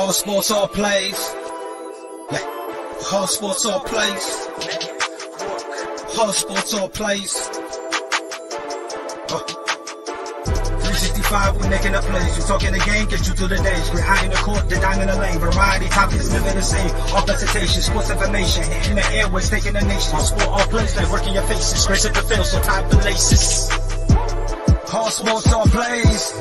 All sports, all plays. Yeah. All sports, all plays. All sports, all plays. 365, we making up plays. You talking the game, get you through the days. We're high in the court, the dime in the lane. Variety, topics, living the same. All presentation, sports information. Hitting the airways, taking the nation. All sport, all plays, like working your faces. Grace at the field, so tie the laces. All sports, all plays.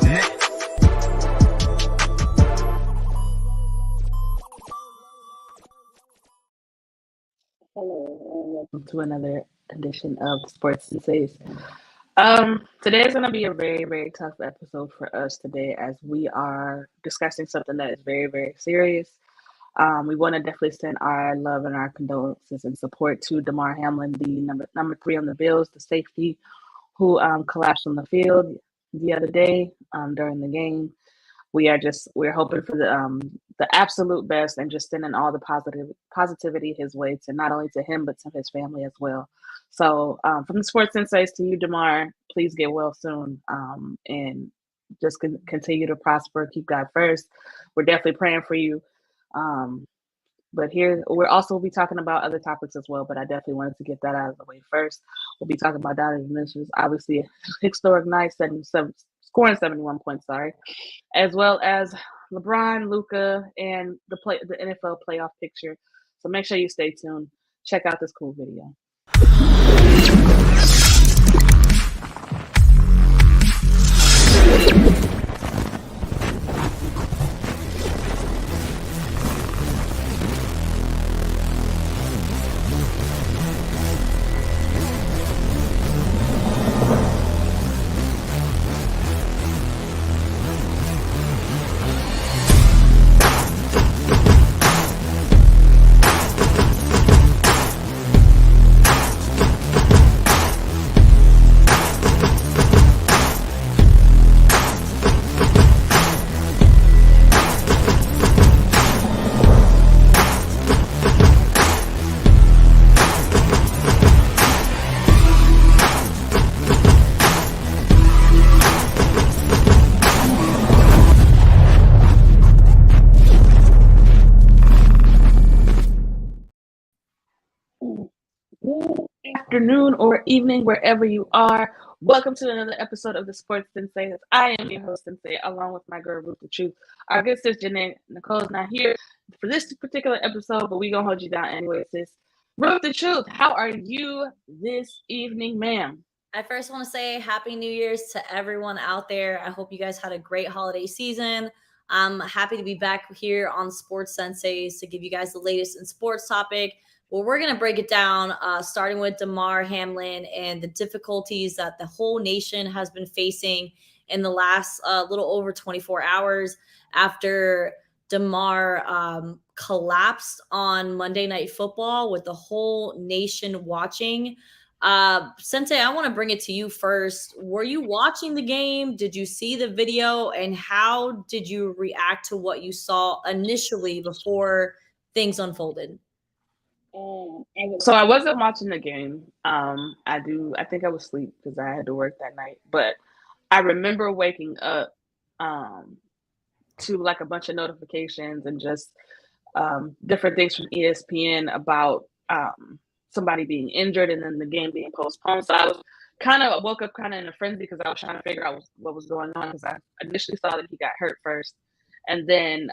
Hello, and welcome to another edition of Sports Sensays. Today is going to be a very, very tough episode for us today, as we are discussing something that is very, very serious. We want to definitely send our love and our condolences and support to Damar Hamlin, the number 3 on the Bills, the safety who collapsed on the field the other day during the game. We're hoping for the absolute best and just sending all the positivity his way, to not only to him but to his family as well. So from the Sports Sensays to you, Damar, please get well soon, and just continue to prosper. Keep God first. We're definitely praying for you. But here we'll also be talking about other topics as well. But I definitely wanted to get that out of the way first. We'll be talking about Donovan Mitchell's obviously a historic night, scoring 71 points, as well as LeBron, Luka, and the NFL playoff picture. So make sure you stay tuned. Check out this cool video. Afternoon or evening, wherever you are. Welcome to another episode of the Sports Sensei. I am your host, Sensei, along with my girl, Ruth the Truth. Our good sis, Janae Nicole's not here for this particular episode, but we're going to hold you down anyway, sis. Ruth the Truth, how are you this evening, ma'am? I first want to say Happy New Year's to everyone out there. I hope you guys had a great holiday season. I'm happy to be back here on Sports Sensays to give you guys the latest in sports topic. Well, we're going to break it down, starting with Damar Hamlin and the difficulties that the whole nation has been facing in the last little over 24 hours after Damar collapsed on Monday Night Football with the whole nation watching. Sensei, I want to bring it to you first. Were you watching the game? Did you see the video? And how did you react to what you saw initially before things unfolded? So I wasn't watching the game. I think I was asleep because I had to work that night. But I remember waking up to like a bunch of notifications and just different things from ESPN about somebody being injured and then the game being postponed. So I woke up kind of in a frenzy because I was trying to figure out what was going on, because I initially saw that he got hurt first, and then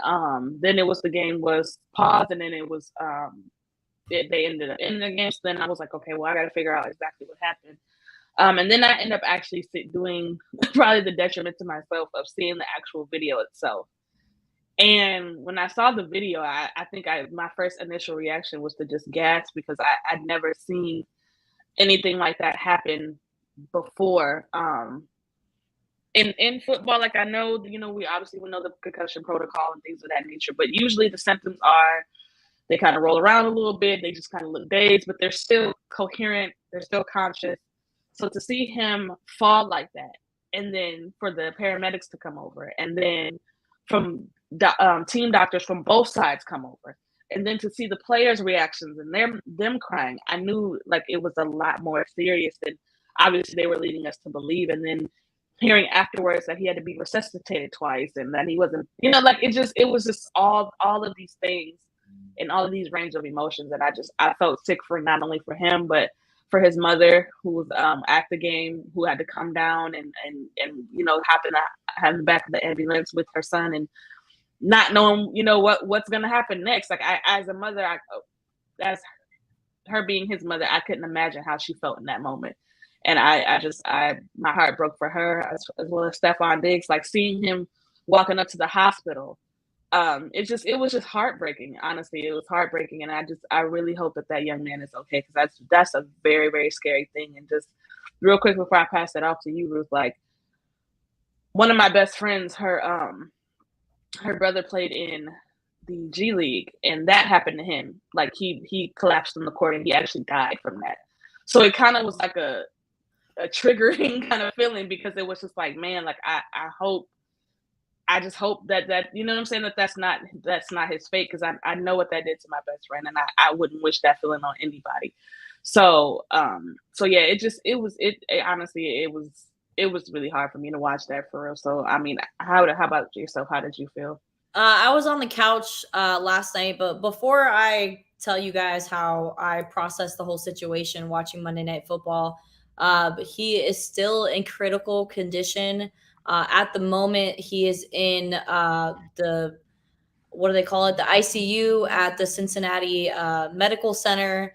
it was the game was paused, and then it was they ended up in the game. So then I was like, okay, well, I got to figure out exactly what happened. And then I ended up actually doing probably the detriment to myself of seeing the actual video itself. And when I saw the video, I think my first initial reaction was to just gasp, because I'd never seen anything like that happen before. In football, like I know, we obviously know the concussion protocol and things of that nature, but usually the symptoms are they kind of roll around a little bit, they just kind of look dazed, but they're still coherent, they're still conscious. So to see him fall like that, and then for the paramedics to come over, and then from team doctors from both sides come over, and then to see the players' reactions and them crying, I knew like it was a lot more serious than obviously they were leading us to believe. And then hearing afterwards that he had to be resuscitated twice and that he wasn't, like it was just all of these things and all of these range of emotions that I felt sick for, not only for him, but for his mother who was at the game, who had to come down and happen to have the back of the ambulance with her son and not knowing, what's going to happen next. Like as a mother, as her being his mother, I couldn't imagine how she felt in that moment. And my heart broke for her as well as Stephon Diggs, like seeing him walking up to the hospital. It was just heartbreaking. Honestly, it was heartbreaking. And I really hope that young man is okay. Cause that's a very, very scary thing. And just real quick before I pass it off to you, Ruth, like one of my best friends, her brother played in the G League, and that happened to him. Like he collapsed on the court and he actually died from that. So it kind of was like a triggering kind of feeling, because it was just like, man, like I just hope that you know what I'm saying, that's not his fate, because I know what that did to my best friend, and I wouldn't wish that feeling on anybody. So yeah, it was really hard for me to watch that, for real. So I mean, how about yourself? How did you feel? I was on the couch last night, but before I tell you guys how I processed the whole situation watching Monday Night Football, he is still in critical condition. At the moment, he is in the, what do they call it? The ICU at the Cincinnati Medical Center.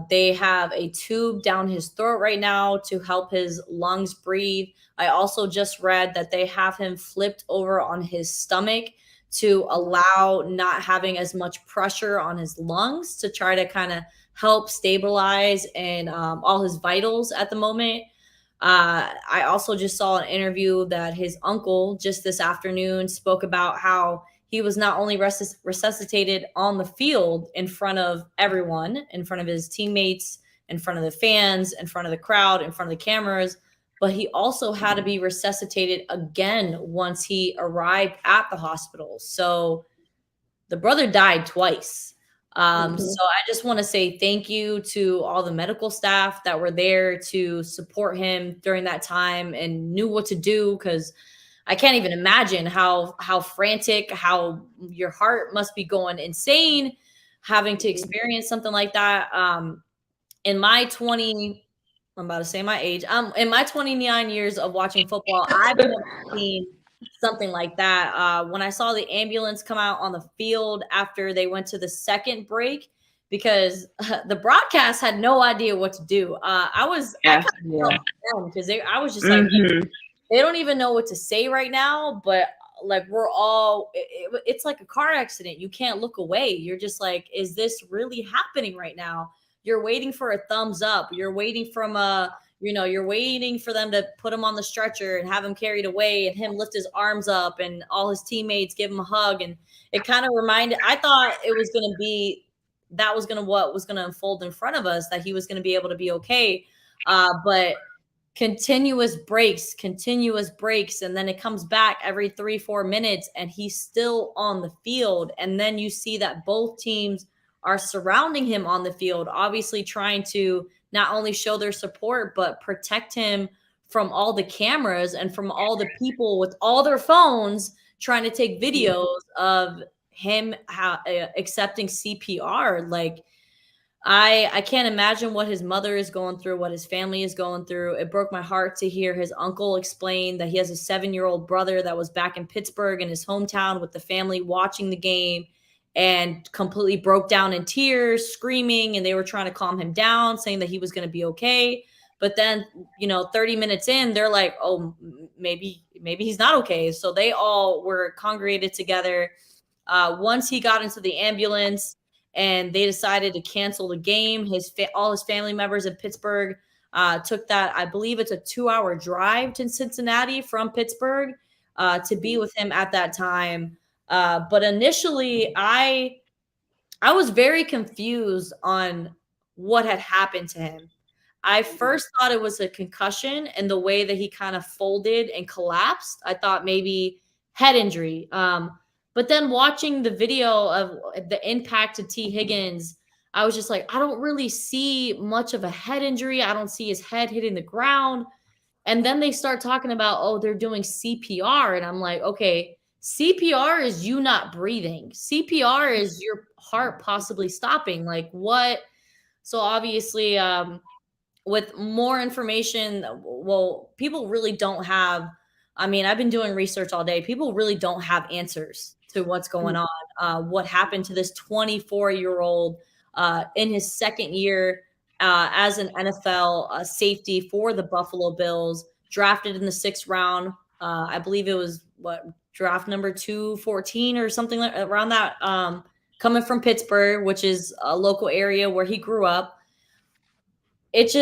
They have a tube down his throat right now to help his lungs breathe. I also just read that they have him flipped over on his stomach to allow not having as much pressure on his lungs, to try to kind of help stabilize and all his vitals at the moment. I also just saw an interview that his uncle just this afternoon spoke about how he was not only resuscitated on the field in front of everyone, in front of his teammates, in front of the fans, in front of the crowd, in front of the cameras, but he also had to be resuscitated again once he arrived at the hospital. So the brother died twice. So I just want to say thank you to all the medical staff that were there to support him during that time and knew what to do, because I can't even imagine how frantic, how your heart must be going insane having to experience something like that. In my I'm about to say my age. In my 29 years of watching football, I've never seen something like that. When I saw the ambulance come out on the field after they went to the second break, because the broadcast had no idea what to do. I kind of because I was just like, they don't even know what to say right now, but like we're all, it's like a car accident. You can't look away. You're just like, is this really happening right now? You're waiting for a thumbs up. You're waiting you're waiting for them to put him on the stretcher and have him carried away and him lift his arms up and all his teammates give him a hug. And it kind of reminded, I thought it was going to be, what was going to unfold in front of us, that he was going to be able to be okay. But continuous breaks. And then it comes back every 3-4 minutes and he's still on the field. And then you see that both teams are surrounding him on the field, obviously trying to not only show their support, but protect him from all the cameras and from all the people with all their phones trying to take videos of him accepting CPR. Like, I can't imagine what his mother is going through, what his family is going through. It broke my heart to hear his uncle explain that he has a 7-year-old brother that was back in Pittsburgh in his hometown with the family watching the game and completely broke down in tears, screaming, and they were trying to calm him down, saying that he was going to be okay. But then, 30 minutes in, they're like, oh, maybe he's not okay. So they all were congregated together. Once he got into the ambulance and they decided to cancel the game, all his family members in Pittsburgh took that, I believe it's a 2-hour drive to Cincinnati from Pittsburgh to be with him at that time. But initially, I was very confused on what had happened to him. I first thought it was a concussion, and the way that he kind of folded and collapsed, I thought maybe head injury. But then watching the video of the impact to T. Higgins, I was just like, I don't really see much of a head injury. I don't see his head hitting the ground. And then they start talking about, oh, they're doing CPR. And I'm like, okay, CPR is you not breathing. CPR is your heart possibly stopping. Like what? So obviously, with more information, well, people really don't have. I mean, I've been doing research all day. People really don't have answers to what's going on. What happened to this 24-year-old in his second year as an NFL safety for the Buffalo Bills, drafted in the 6th round. I believe it was draft number 214 or something like around that. Coming from Pittsburgh, which is a local area where he grew up. It's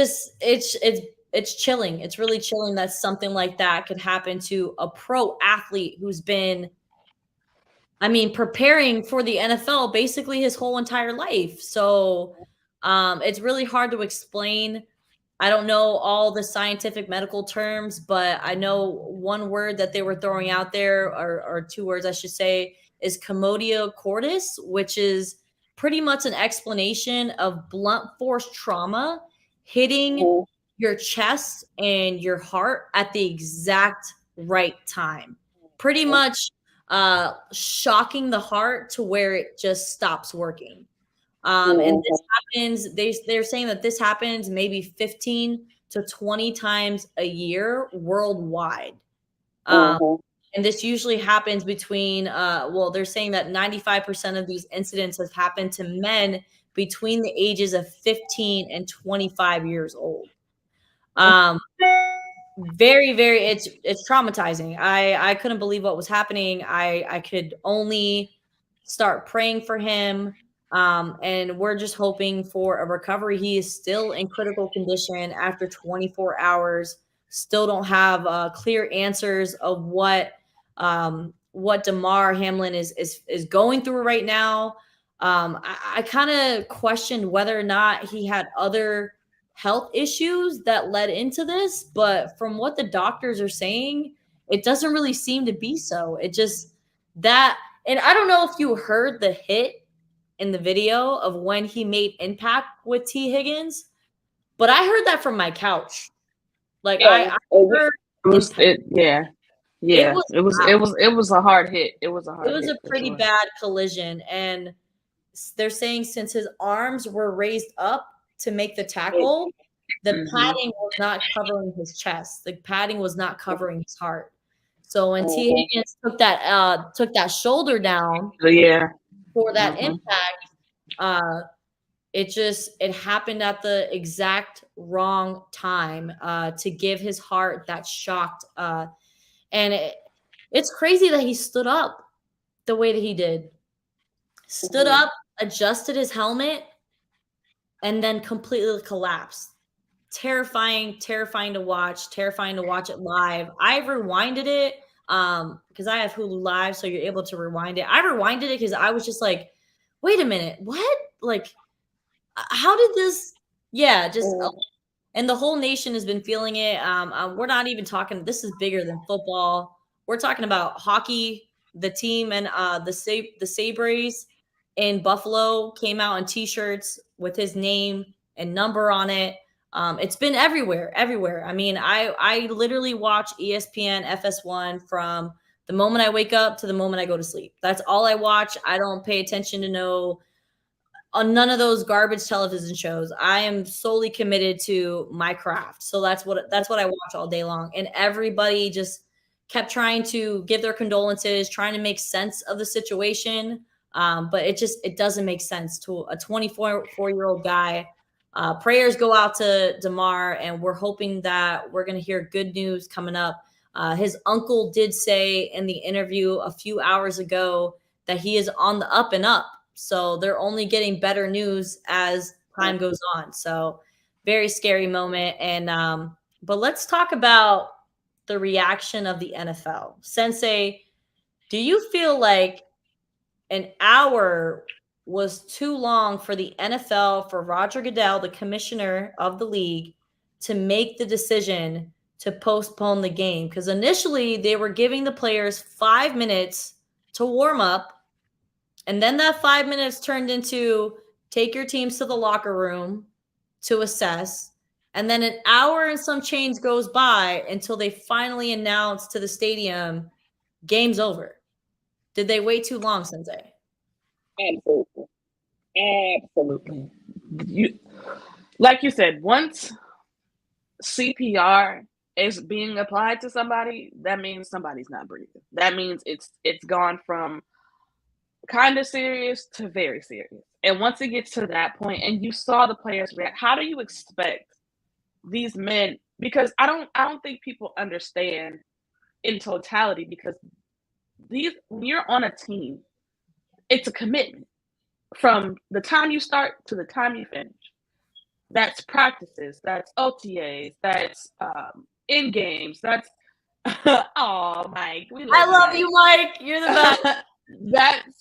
chilling. It's really chilling that something like that could happen to a pro athlete who's been, I mean, preparing for the NFL basically his whole entire life. So it's really hard to explain. I don't know all the scientific medical terms, but I know one word that they were throwing out there, or 2 words I should say, is commodio cordis, which is pretty much an explanation of blunt force trauma hitting your chest and your heart at the exact right time. Pretty much shocking the heart to where it just stops working. And this happens, they're saying that this happens maybe 15 to 20 times a year worldwide. And this usually happens between, well, they're saying that 95% of these incidents have happened to men between the ages of 15 and 25 years old. Very, very, it's traumatizing. I couldn't believe what was happening. I could only start praying for him. And we're just hoping for a recovery. He is still in critical condition after 24 hours. Still don't have clear answers of what Damar Hamlin is going through right now. I kind of questioned whether or not he had other health issues that led into this, but from what the doctors are saying, it doesn't really seem to be so. It just that, and I don't know if you heard the hit in the video of when he made impact with T. Higgins, but I heard that from my couch. Like I heard it was a hard hit. It was a pretty bad collision, and they're saying since his arms were raised up to make the tackle, the padding was not covering his chest. The padding was not covering his heart. So when T. Higgins took that shoulder down, for that impact, it happened at the exact wrong time to give his heart that shocked. And it's crazy that he stood up the way that he did. Stood up, adjusted his helmet, and then completely collapsed. Terrifying to watch it live. I rewinded it because I have Hulu Live, so you're able to rewind it. I rewinded it because I was just like, wait a minute, what? Like, how did this? Yeah, just and the whole nation has been feeling it. We're not even talking. This is bigger than football. We're talking about hockey. The team and the Sabres in Buffalo came out in T-shirts with his name and number on it. It's been everywhere. I mean, I literally watch ESPN FS1 from the moment I wake up to the moment I go to sleep. That's all I watch. I don't pay attention to none of those garbage television shows. I am solely committed to my craft. So that's what I watch all day long. And everybody just kept trying to give their condolences, trying to make sense of the situation. But it doesn't make sense to a 24-year-old guy. Prayers go out to Damar, and we're hoping that we're going to hear good news coming up. His uncle did say in the interview a few hours ago that he is on the up and up. So they're only getting better news as time goes on. So very scary moment. And but let's talk about the reaction of the NFL. Sensei, do you feel like an hour was too long for the NFL, for Roger Goodell, the commissioner of the league, to make the decision to postpone the game? Because initially they were giving the players 5 minutes to warm up. And then that 5 minutes turned into take your teams to the locker room to assess. And then an hour and some change goes by until they finally announce to the stadium, game's over. Did they wait too long, Sensei? Absolutely. Absolutely. Like you said, once CPR is being applied to somebody, that means somebody's not breathing. That means it's gone from kind of serious to very serious. And once it gets to that point, and you saw the players react, how do you expect these men? Because I don't think people understand in totality, because when you're on a team, it's a commitment from the time you start to the time you finish. That's practices, that's OTAs, that's in games, that's oh, Mike, we I love you, Mike. You're the best.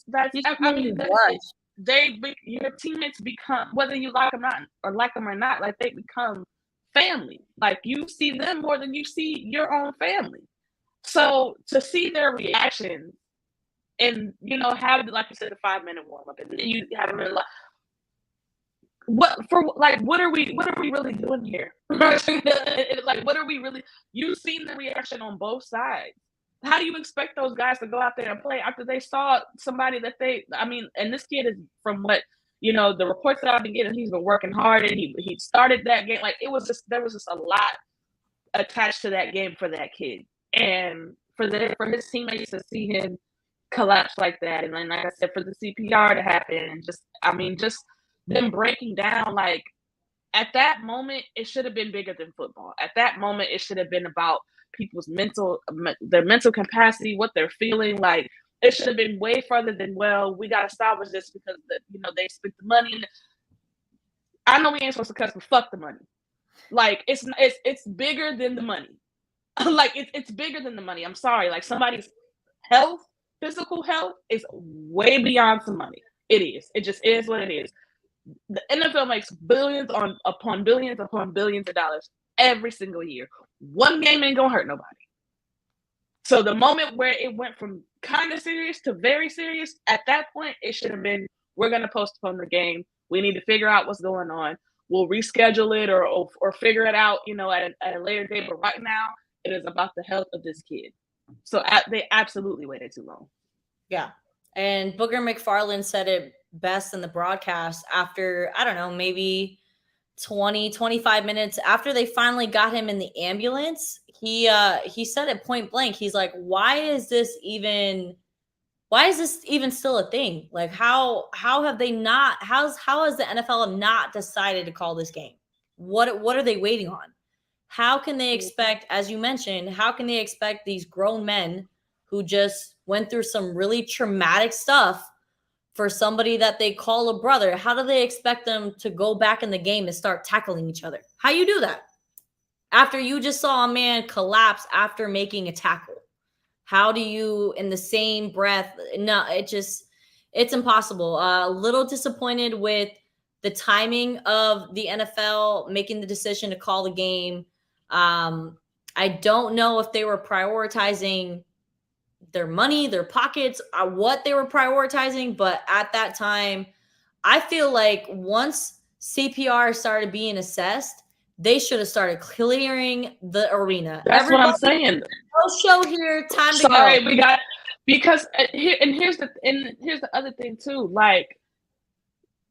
that's I mean, your teammates become, whether you like them or not, like they become family. Like you see them more than you see your own family. So to see their reactions and have, like you said, a 5-minute warm up, and then you have them in, what are we really doing here? Like, what are we really? You've seen the reaction on both sides. How do you expect those guys to go out there and play after they saw somebody that and this kid is, from what the reports that I've been getting, he's been working hard, and he started that game. Like, there was just a lot attached to that game for that kid, and for his teammates to see him collapse like that, and then, like I said, for the CPR to happen, and just them breaking down. Like, at that moment, it should have been bigger than football. At that moment, it should have been about people's their mental capacity, what they're feeling. Like, it should have been way further than, well, we got to salvage this because they spent the money. I know we ain't supposed to cuss, but fuck the money. Like, it's bigger than the money. Like, it's bigger than the money. I'm sorry. Like, somebody's health, physical health, is way beyond some money. It is. It just is what it is. The NFL makes billions upon billions upon billions of dollars every single year. One game ain't gonna hurt nobody. So the moment where it went from kind of serious to very serious, at that point, it should have been, we're gonna postpone the game. We need to figure out what's going on. We'll reschedule it or figure it out, at a later date. But right now, it is about the health of this kid. So they absolutely waited too long. Yeah. And Booger McFarland said it best in the broadcast after, I don't know, maybe 20, 25 minutes after they finally got him in the ambulance. He said it point blank. He's like, why is this even still a thing? Like, how have they not, how has the NFL not decided to call this game? What are they waiting on? How can they expect, as you mentioned, how can they expect these grown men who just went through some really traumatic stuff for somebody that they call a brother? How do they expect them to go back in the game and start tackling each other? How you do that after you just saw a man collapse after making a tackle? How do you, in the same breath? No, it's impossible. A little disappointed with the timing of the NFL making the decision to call the game. I don't know if they were prioritizing their money, their pockets, what they were prioritizing. But at that time, I feel like once CPR started being assessed, they should have started clearing the arena. That's what I'm saying. No show here. Time to go. Sorry, we got, because here's the other thing too. Like,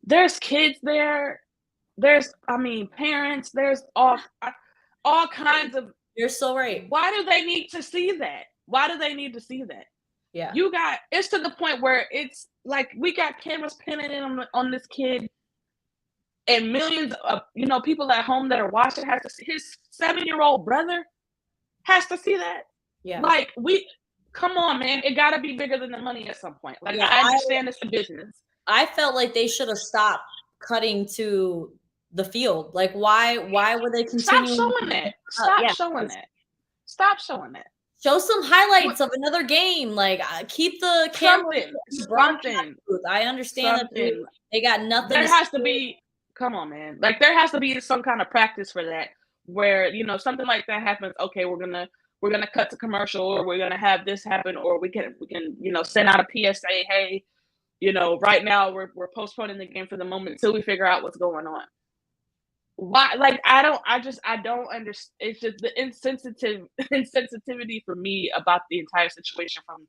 there's kids there. There's, parents. There's all kinds of. You're so right. Why do they need to see that? Why do they need to see that? Yeah. It's to the point where it's like we got cameras pinning in on this kid, and millions of people at home that are watching has to see. His 7-year-old brother has to see that. Yeah. Like, come on, man. It got to be bigger than the money at some point. Like, yeah, I understand it's a business. I felt like they should have stopped cutting to the field. Like, why were they continuing? Stop showing that. Stop showing that. Show some highlights of another game. Like, keep the camera. Something. I understand that they got nothing. There has to be. Come on, man. Like, there has to be some kind of practice for that, where something like that happens. Okay, we're gonna cut to commercial, or we're gonna have this happen, or we can send out a PSA. Hey, right now we're postponing the game for the moment until we figure out what's going on. why? Like, I don't understand. It's just the insensitivity for me about the entire situation from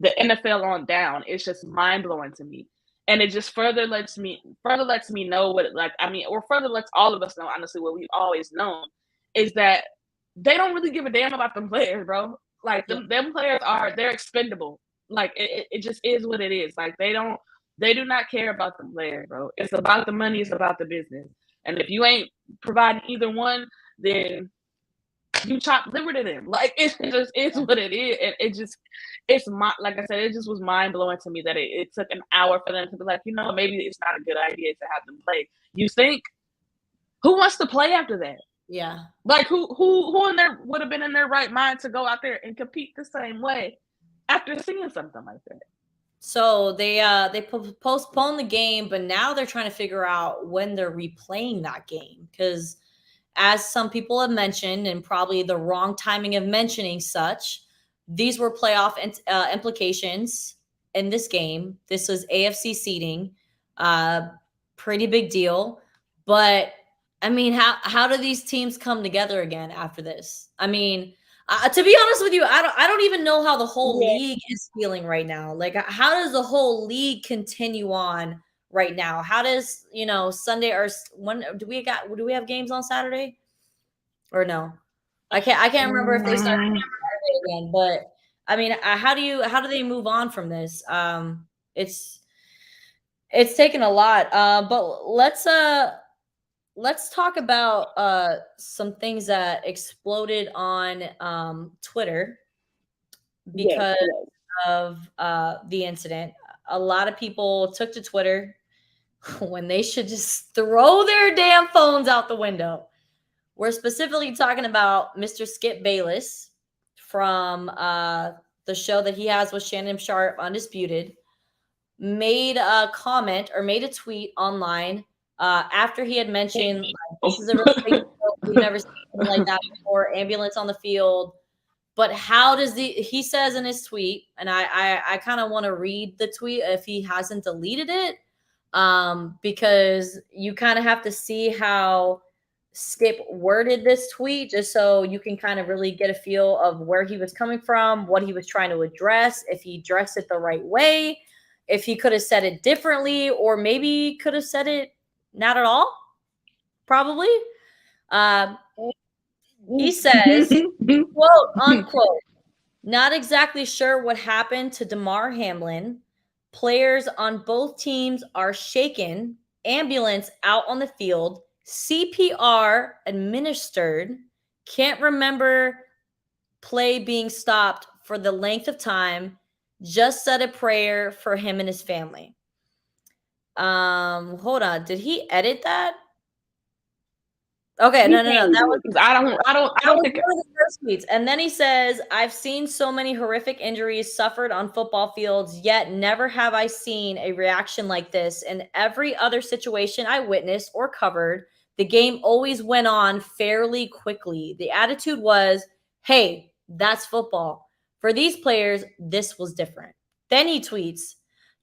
the NFL on down. It's just mind blowing to me. And it just further lets me know what, like, I mean, or further lets all of us know, honestly, what we've always known is that they don't really give a damn about them players, bro. Like, them players they're expendable. Like, it just is what it is. Like, they do not care about the players, bro. It's about the money, it's about the business. And if you ain't providing either one, then you chop liver to them. Like, it just is what it is. And like I said, it just was mind blowing to me that it took an hour for them to be like, maybe it's not a good idea to have them play. You think? Who wants to play after that? Yeah. Like, who in there would have been in their right mind to go out there and compete the same way after seeing something like that? So they postponed the game, but now they're trying to figure out when they're replaying that game, because as some people have mentioned, and probably the wrong timing of mentioning such, these were playoff implications in this game. This was AFC seeding, pretty big deal. But I mean, how do these teams come together again after this? I mean, to be honest with you, I don't even know how the whole league is feeling right now. Like, how does the whole league continue on right now? How does, Sunday, or when do we have games on Saturday or no? I can't remember if they started Saturday again, but I mean, how do they move on from this? It's taken a lot. But let's talk about some things that exploded on Twitter because of the incident. A lot of people took to Twitter when they should just throw their damn phones out the window. We're specifically talking about Mr. Skip Bayless from the show that he has with Shannon Sharp, Undisputed, made a comment or made a tweet online after he had mentioned, like, this is a really big deal. We've never seen anything like that before, ambulance on the field. But how does he says in his tweet, and I kind of want to read the tweet if he hasn't deleted it, because you kind of have to see how Skip worded this tweet, just so you can kind of really get a feel of where he was coming from, what he was trying to address, if he addressed it the right way, if he could have said it differently, or maybe could have said it not at all. Probably. He says, quote unquote, not exactly sure what happened to Damar Hamlin. Players on both teams are shaken. Ambulance out on the field. CPR administered. Can't remember play being stopped for the length of time. Just said a prayer for him and his family. Hold on. Did he edit that? Okay, no. That was I don't think one of the first tweets. And then he says, I've seen so many horrific injuries suffered on football fields, yet never have I seen a reaction like this. In every other situation I witnessed or covered, the game always went on fairly quickly. The attitude was, hey, that's football. For these players, this was different. Then he tweets,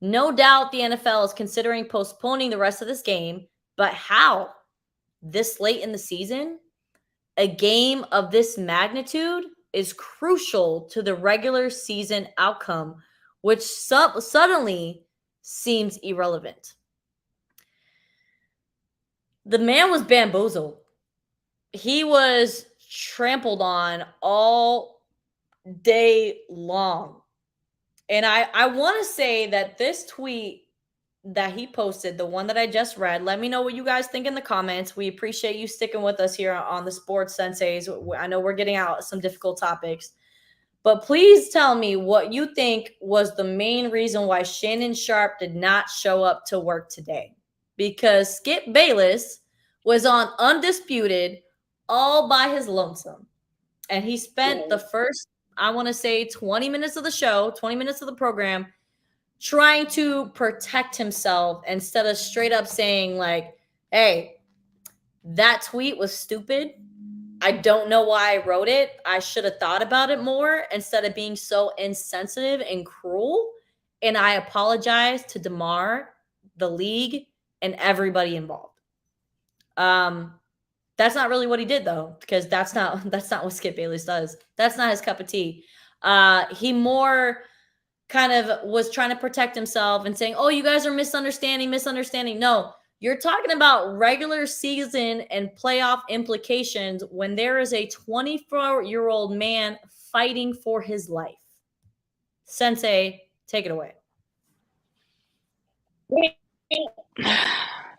no doubt the NFL is considering postponing the rest of this game, but how? This late in the season? A game of this magnitude is crucial to the regular season outcome, which suddenly seems irrelevant. The man was bamboozled. He was trampled on all day long. And I want to say that this tweet that he posted, the one that I just read, let me know what you guys think in the comments. We appreciate you sticking with us here on the Sports Senseis. I know we're getting out some difficult topics, but please tell me what you think was the main reason why Shannon Sharp did not show up to work today. Because Skip Bayless was on Undisputed all by his lonesome. And he spent the first, I want to say, 20 minutes of the show, 20 minutes of the program, trying to protect himself instead of straight up saying, like, hey, that tweet was stupid. I don't know why I wrote it. I should have thought about it more, instead of being so insensitive and cruel. And I apologize to Damar, the league, and everybody involved. That's not really what he did though, because that's not what Skip Bayless does. That's not his cup of tea. He more kind of was trying to protect himself and saying, "Oh, you guys are misunderstanding." No, you're talking about regular season and playoff implications when there is a 24-year-old man fighting for his life. Sensei, take it away.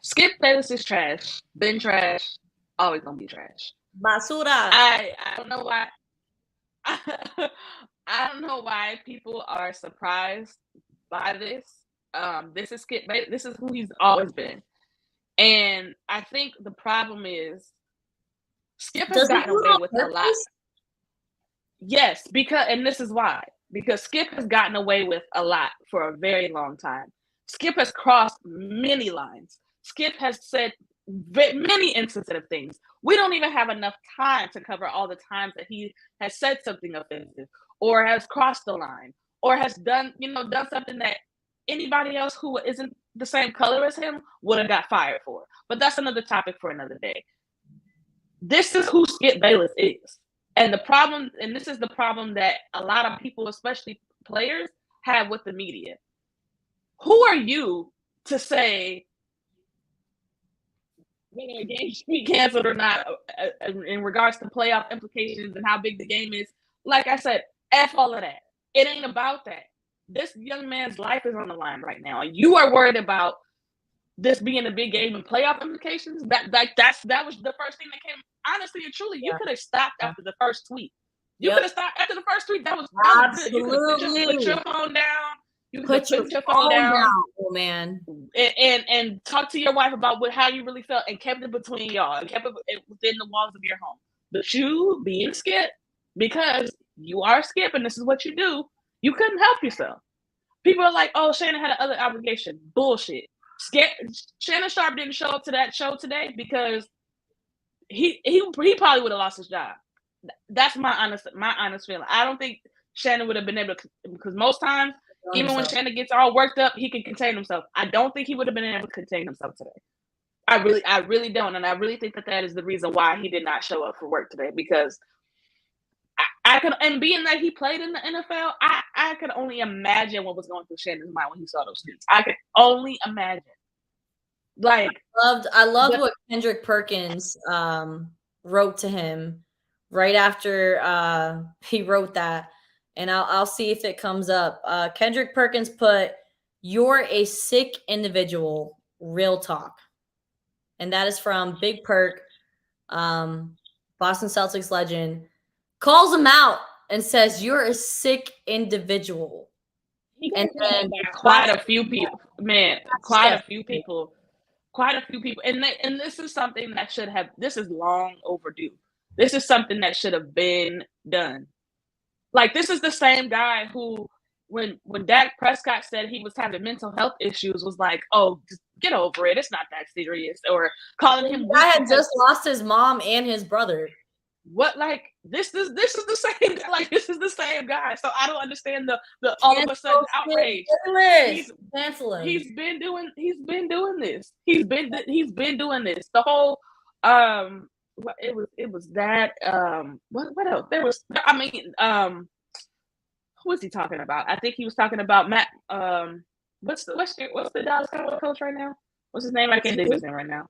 Skip Bayless is trash. Been trash. Always gonna be trash. Basura. I don't know why. I don't know why people are surprised by this. This is Skip Bayless. This is who he's always been. And I think the problem is Skip has gotten away with a lot. Yes, and this is why. Because Skip has gotten away with a lot for a very long time. Skip has crossed many lines. Skip has said many insensitive things. We don't even have enough time to cover all the times that he has said something offensive or has crossed the line or has done something that anybody else who isn't the same color as him would have got fired for. But that's another topic for another day. This is who Skip Bayless is. And the problem, and this is the problem that a lot of people, especially players, have with the media. Who are you to say whether a game should be canceled or not in regards to playoff implications and how big the game is? Like I said, F all of that. It ain't about that. This young man's life is on the line right now. And you are worried about this being a big game and playoff implications. That was the first thing that came. Honestly and truly, you could have stopped after the first tweet. You could have stopped after the first tweet. That was good. You could have put your phone down. You could put your phone down, man, and talk to your wife about how you really felt, and kept it between y'all, and kept it within the walls of your home. But you being Skip, because you are Skip, and this is what you do, you couldn't help yourself. People are like, "Oh, Shannon had another obligation." Bullshit. Shannon Sharp didn't show up to that show today because he probably would have lost his job. That's my honest feeling. I don't think Shannon would have been able to, because most times, even when Shannon gets all worked up, he can contain himself. I don't think he would have been able to contain himself today. I really don't, and I really think that is the reason why he did not show up for work today. Because I could, and being that he played in the NFL, I could only imagine what was going through Shannon's mind when he saw those tweets. I could only imagine. Like, I loved what Kendrick Perkins wrote to him right after he wrote that. And I'll see if it comes up. Kendrick Perkins put, "You're a sick individual, real talk." And that is from Big Perk, Boston Celtics legend, calls him out and says, "You're a sick individual." And then quite a few people. And this is something that this is long overdue. This is something that should have been done. Like, this is the same guy who, when Dak Prescott said he was having mental health issues, was like, "Oh, just get over it. It's not that serious." Or calling him. I had just lost his mom and his brother. What, like, this is the same guy. Like, this is the same guy. So I don't understand the all of a sudden outrage. He's been doing this. He's been doing this. The whole it was that what else? There was, I mean, who was he talking about? I think he was talking about Matt. What's the Dallas Cowboy coach right now? What's his name? I can't think of his name right now.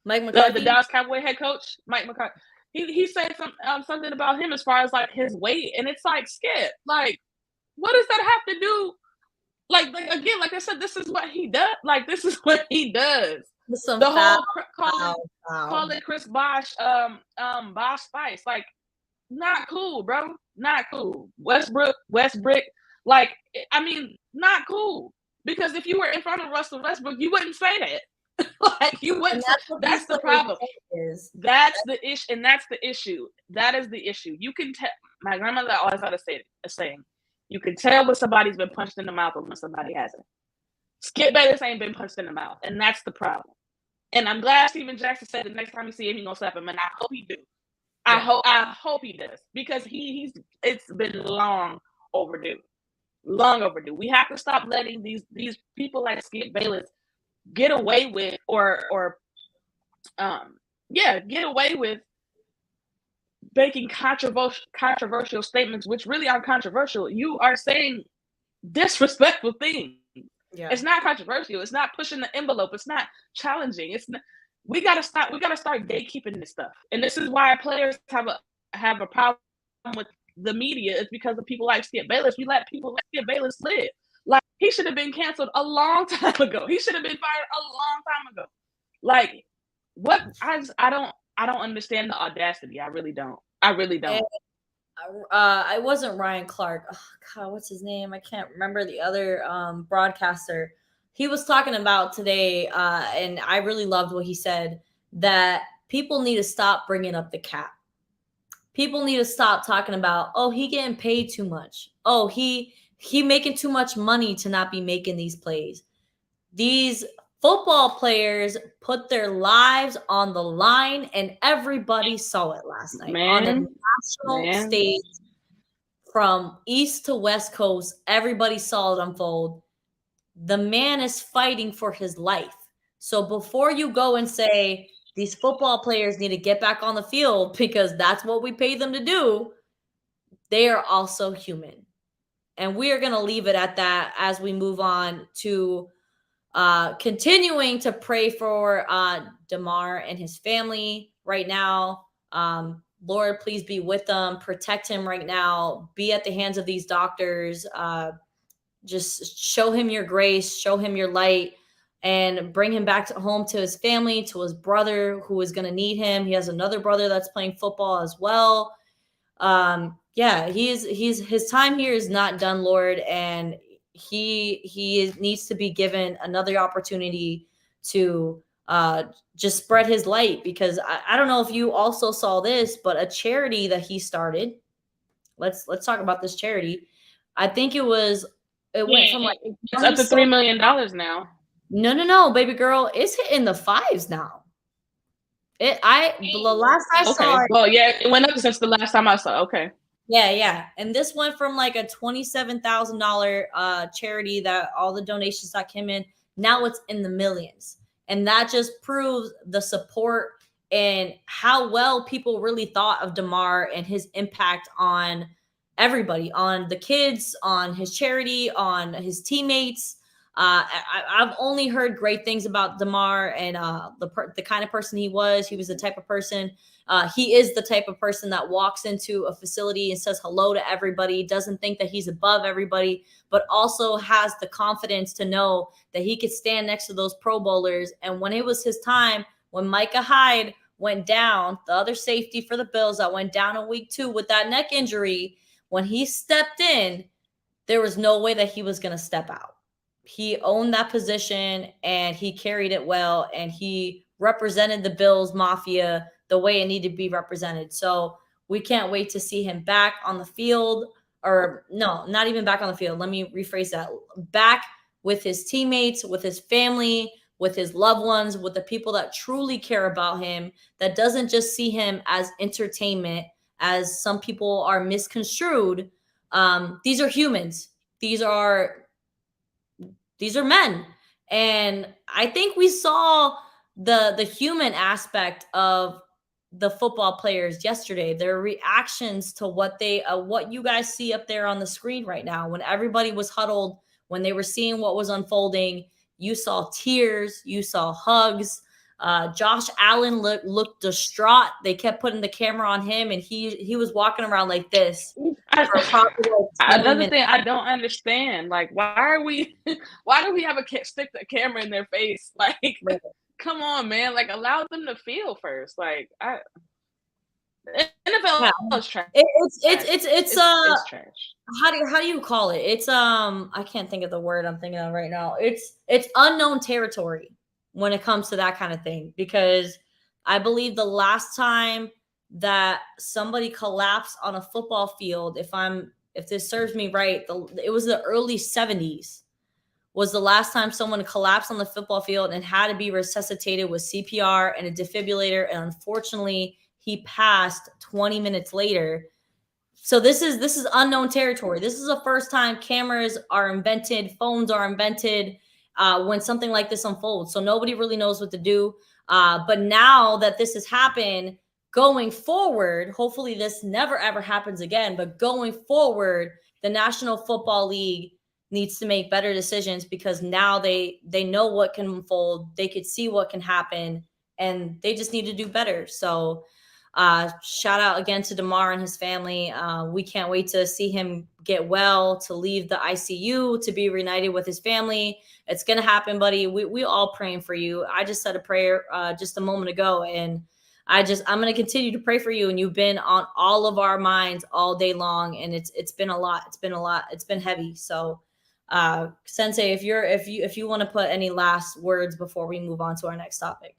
Mike McCarthy. The Dallas Cowboy head coach, Mike McCarthy. He said something about him as far as like his weight, and it's like, Skip, like, what does that have to do? Like again, like I said, this is what he does. Like, this is what he does. The whole calling Chris Bosh Bosh Spice, like, not cool, bro. Not cool. Westbrook, like, I mean, not cool. Because if you were in front of Russell Westbrook, you wouldn't say that. Like, you wouldn't. That's the problem. That's the issue, and that's the issue. That is the issue. You can tell. My grandmother always had a saying: you can tell when somebody's been punched in the mouth or when somebody hasn't. Skip Bayless ain't been punched in the mouth, and that's the problem. And I'm glad Steven Jackson said the next time you see him, he's gonna slap him, and I hope he do. I hope he does, because it's been long overdue. Long overdue. We have to stop letting these people like Skip Bayless get away with or get away with making controversial statements, which really aren't controversial. You are saying disrespectful things. Yeah. It's not controversial. It's not pushing the envelope. It's not challenging. It's not, we gotta start gatekeeping this stuff. And this is why players have a problem with the media. It's because of people like Skip Bayless. We let people like Skip Bayless live. Like, he should have been canceled a long time ago. He should have been fired a long time ago. Like, what? I don't understand the audacity. I really don't. And, I wasn't Ryan Clark. Oh, God, what's his name? I can't remember the other broadcaster. He was talking about today, and I really loved what he said, that people need to stop bringing up the cap. People need to stop talking about, oh, he getting paid too much. Oh, he making too much money to not be making these plays. These football players put their lives on the line, and everybody saw it last night on a national stage from east to west coast. Everybody saw it unfold. The man is fighting for his life. So before you go and say these football players need to get back on the field because that's what we pay them to do, they are also human. And we are going to leave it at that as we move on to continuing to pray for Damar and his family right now. Lord, please be with them. Protect him right now. Be at the hands of these doctors. Just show him your grace. Show him your light. And bring him back home to his family, to his brother who is going to need him. He has another brother that's playing football as well. His time here is not done, Lord, and he needs to be given another opportunity to just spread his light, because I don't know if you also saw this, but a charity that he started. Let's talk about this charity. I think it went from like it's up to $3 million now. No, baby girl, it's hitting the fives now. The last I saw it. Well, yeah, it went up since the last time I saw. Okay. Yeah. And this went from like a $27,000 charity that all the donations that came in. Now it's in the millions. And that just proves the support and how well people really thought of Damar and his impact on everybody, on the kids, on his charity, on his teammates. I've only heard great things about Damar and the kind of person he was. He was the type of person. He is the type of person that walks into a facility and says hello to everybody, doesn't think that he's above everybody, but also has the confidence to know that he could stand next to those Pro Bowlers. And when it was his time, when Micah Hyde went down, the other safety for the Bills that went down in week 2 with that neck injury, when he stepped in, there was no way that he was going to step out. He owned that position and he carried it well, and he represented the Bills Mafia the way it needed to be represented. So we can't wait to see him back on the field, or no, not even back on the field. Let me rephrase that. Back with his teammates, with his family, with his loved ones, with the people that truly care about him, that doesn't just see him as entertainment, as some people are misconstrued. These are humans. These are men. And I think we saw the human aspect of the football players yesterday, their reactions to what you guys see up there on the screen right now. When everybody was huddled, when they were seeing what was unfolding, you saw tears, you saw hugs. Josh Allen looked distraught. They kept putting the camera on him, and he was walking around like this. Another thing I don't understand, like, why do we have stick the camera in their face? Like, right. Come on, man! Like, allow them to feel first. Like, NFL is trash. It's trash. How do you call it? It's I can't think of the word I'm thinking of right now. It's unknown territory when it comes to that kind of thing, because I believe the last time that somebody collapsed on a football field, if this serves me right, it was the early 70s was the last time someone collapsed on the football field and had to be resuscitated with CPR and a defibrillator. And unfortunately, he passed 20 minutes later. So this is unknown territory. This is the first time cameras are invented, phones are invented, when something like this unfolds. So nobody really knows what to do. But now that this has happened, going forward, hopefully this never ever happens again. But going forward, the National Football League needs to make better decisions, because now they know what can unfold. They could see what can happen, and they just need to do better. So shout out again to Damar and his family. We can't wait to see him get well, to leave the ICU, to be reunited with his family. It's going to happen, buddy. We all praying for you. I just said a prayer just a moment ago, and I'm going to continue to pray for you. And you've been on all of our minds all day long, and it's been a lot. It's been a lot. It's been heavy. So Sensei, if you want to put any last words before we move on to our next topic.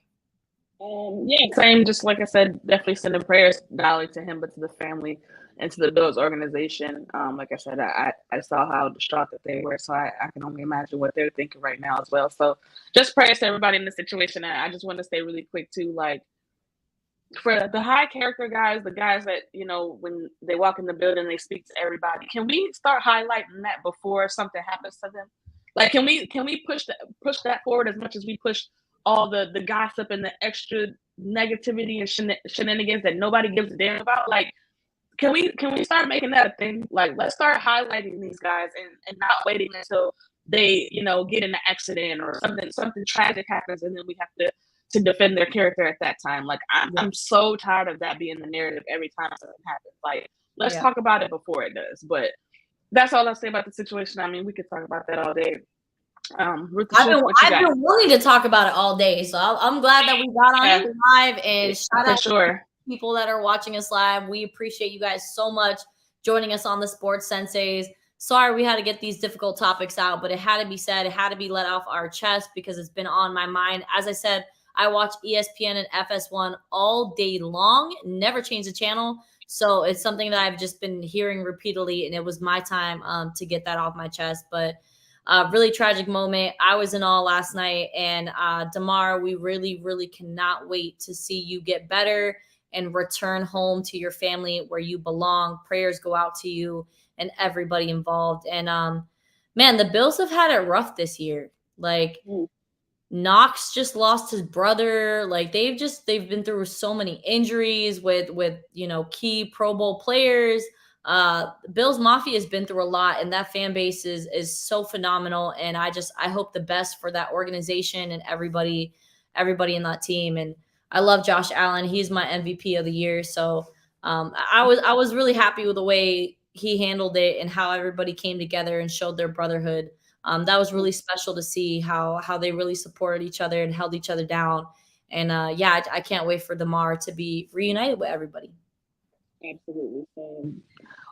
Yeah, same. Just like I said, definitely sending prayers not only to him but to the family and to the Bills organization. Like I said, I saw how distraught that they were, so I can only imagine what they're thinking right now as well. So just prayers to everybody in the situation. And I just want to say really quick too, like, for the high character guys, the guys that, you know, when they walk in the building, they speak to everybody. Can we start highlighting that before something happens to them? Like, can we push that forward as much as we push all the gossip and the extra negativity and shenanigans that nobody gives a damn about? Like, can we start making that a thing? Like, let's start highlighting these guys and not waiting until they, you know, get in an accident or something tragic happens, and then we have to defend their character at that time. Like, I'm so tired of that being the narrative every time something happens. Like, let's talk about it before it does. But that's all I'll say about the situation. I mean, we could talk about that all day. Ruth, I've been wanting to talk about it all day, so I'm glad that we got on live. And shout out to people that are watching us live. We appreciate you guys so much joining us on the Sports Senseis. Sorry we had to get these difficult topics out, but it had to be said. It had to be let off our chest because it's been on my mind. As I said, I watch ESPN and FS1 all day long, never change the channel. So it's something that I've just been hearing repeatedly, and it was my time to get that off my chest. But really tragic moment. I was in awe last night, and Damar, we really, really cannot wait to see you get better and return home to your family where you belong. Prayers go out to you and everybody involved. And man, the Bills have had it rough this year. Like, Knox just lost his brother. Like, they've been through so many injuries with you know, key Pro Bowl players. Bills Mafia has been through a lot, and that fan base is so phenomenal. And I hope the best for that organization and everybody in that team. And I love Josh Allen. He's my MVP of the year. So I was really happy with the way he handled it and how everybody came together and showed their brotherhood. That was really special to see how they really supported each other and held each other down. And I can't wait for Damar to be reunited with everybody. Absolutely.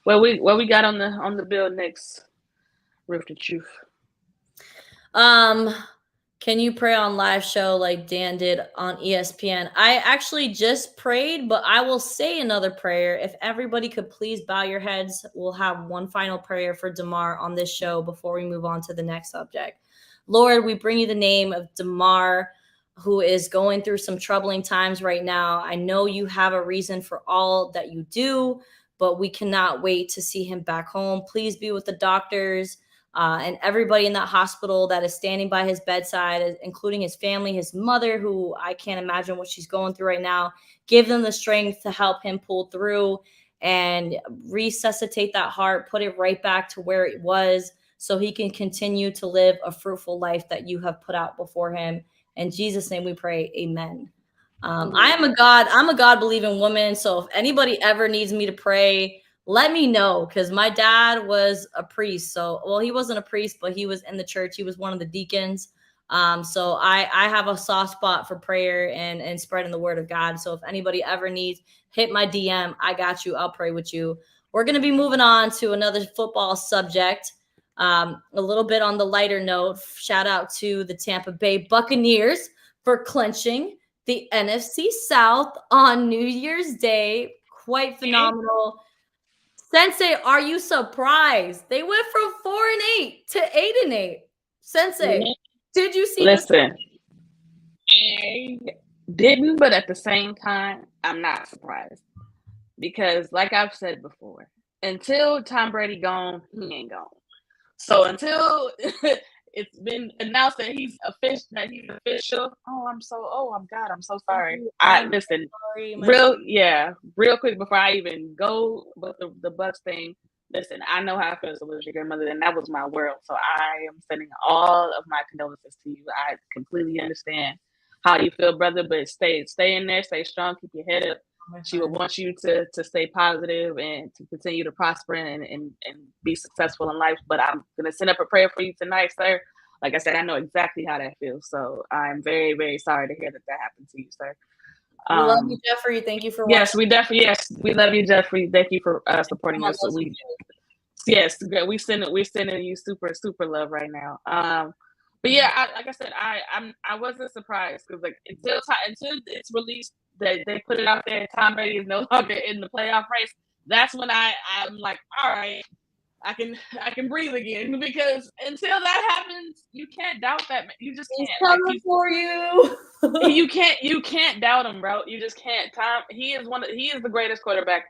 What we got on the bill next, Rift the Truth? Can you pray on live show like Dan did on ESPN? I actually just prayed, but I will say another prayer. If everybody could please bow your heads, we'll have one final prayer for Damar on this show before we move on to the next subject. Lord, we bring you the name of Damar, who is going through some troubling times right now. I know you have a reason for all that you do, but we cannot wait to see him back home. Please be with the doctors and everybody in that hospital that is standing by his bedside, including his family, his mother, who I can't imagine what she's going through right now. Give them the strength to help him pull through and resuscitate that heart, put it right back to where it was so he can continue to live a fruitful life that you have put out before him. In Jesus' name we pray, amen. I'm a God-believing woman, so if anybody ever needs me to pray, let me know, because my dad was a priest. So, well, he wasn't a priest, but he was in the church. He was one of the deacons. So I have a soft spot for prayer and spreading the word of God. So if anybody ever needs, hit my DM. I got you. I'll pray with you. We're going to be moving on to another football subject. A little bit on the lighter note, shout out to the Tampa Bay Buccaneers for clinching the NFC South on New Year's Day. Quite phenomenal. Sensei, are you surprised? They went from 4-8 to 8-8. Sensei, did you see this? Listen, I didn't, but at the same time, I'm not surprised. Because like I've said before, until Tom Brady gone, he ain't gone. So until it's been announced that he's official. I'm so sorry. Listen, real quick before I even go with the Bucks thing. Listen, I know how it feels to lose your grandmother, and that was my world. So I am sending all of my condolences to you. I completely understand how you feel, brother, but stay in there, stay strong, keep your head up. She would want you to stay positive and to continue to prosper and be successful in life. But I'm going to send up a prayer for you tonight, sir. Like I said, I know exactly how that feels. So I'm very, very sorry to hear that happened to you, sir. We love you, Jeffrey. Thank you for watching. We love you, Jeffrey. Thank you for supporting us. We're sending you super, super love right now. But yeah, like I said, I wasn't surprised because like until it's released that they put it out there, Tom Brady is no longer in the playoff race. That's when I'm like, all right, I can breathe again, because until that happens, you can't doubt that. You just can't. He's coming for you. You can't doubt him, bro. You just can't. Tom, he is the greatest quarterback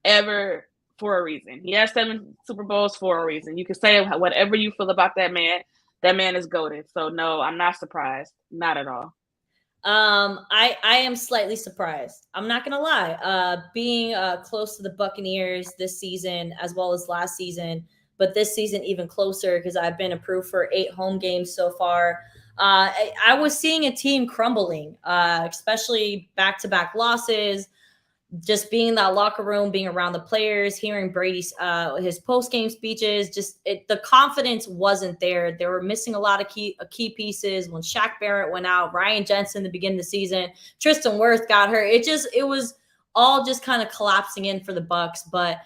ever for a reason. He has 7 Super Bowls for a reason. You can say whatever you feel about that man. That man is goated. So no, I'm not surprised. Not at all. I am slightly surprised. I'm not gonna lie. Being close to the Buccaneers this season as well as last season, but this season even closer because I've been approved for 8 home games so far. I was seeing a team crumbling, especially back-to-back losses. Just being in that locker room, being around the players, hearing Brady's his post-game speeches, the confidence wasn't there. They were missing a lot of key pieces. When Shaq Barrett went out, Ryan Jensen the beginning of the season, Tristan Wirth got hurt. It was all just kind of collapsing in for the Bucks, but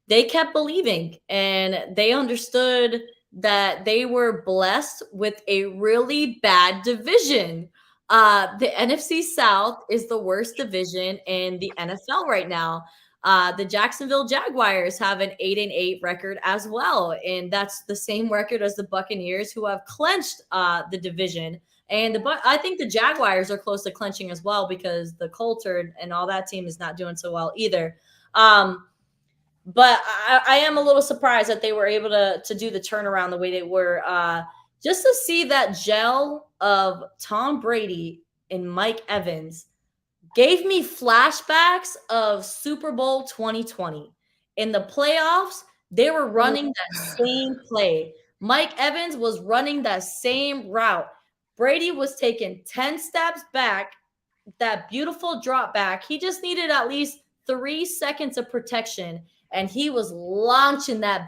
they kept believing and they understood that they were blessed with a really bad division. The NFC South is the worst division in the NFL right now. The Jacksonville Jaguars have an 8-8 record as well, and that's the same record as the Buccaneers, who have clinched the division. And I think the Jaguars are close to clinching as well because the Colts and all that team is not doing so well either. But I am a little surprised that they were able to do the turnaround the way they were. Just to see that gel of Tom Brady and Mike Evans gave me flashbacks of Super Bowl 2020. In the playoffs, they were running that same play. Mike Evans was running that same route. Brady was taking 10 steps back, that beautiful drop back. He just needed at least 3 seconds of protection, and he was launching that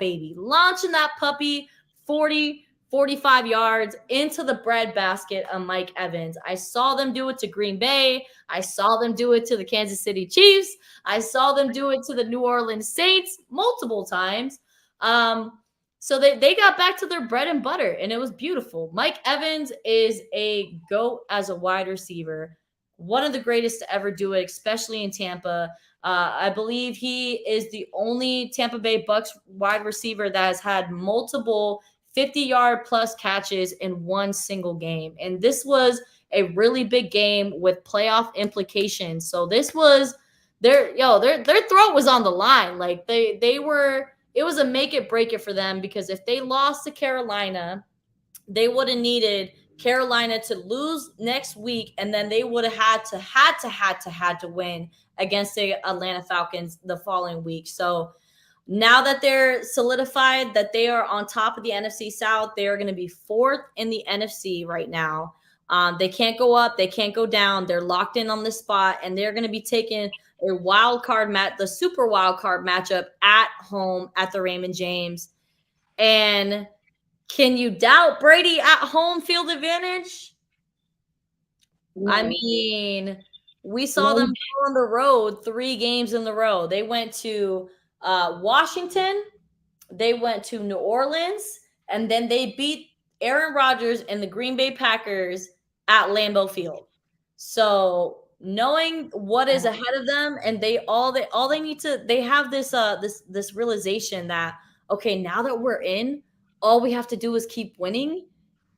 puppy 40, 45 yards into the breadbasket of Mike Evans. I saw them do it to Green Bay. I saw them do it to the Kansas City Chiefs. I saw them do it to the New Orleans Saints multiple times. So they got back to their bread and butter, and it was beautiful. Mike Evans is a GOAT as a wide receiver, one of the greatest to ever do it, especially in Tampa. I believe he is the only Tampa Bay Bucks wide receiver that has had multiple 50-yard plus catches in one single game. And this was a really big game with playoff implications. So this was their throat was on the line. Like it was a make it break it for them, because if they lost to Carolina, they would have needed Carolina to lose next week, and then they would have had to win against the Atlanta Falcons the following week. So now that they're solidified that they are on top of the NFC South, they are going to be 4th in the NFC right now. They can't go up, they can't go down. They're locked in on this spot, and they're going to be taking the super wild card matchup at home at the Raymond James. And can you doubt Brady at home field advantage? I mean, we saw them go on the road 3 games in a row. They went to Washington, they went to New Orleans, and then they beat Aaron Rodgers and the Green Bay Packers at Lambeau Field. So knowing what is ahead of them, and they have this realization that, okay, now that we're in, all we have to do is keep winning,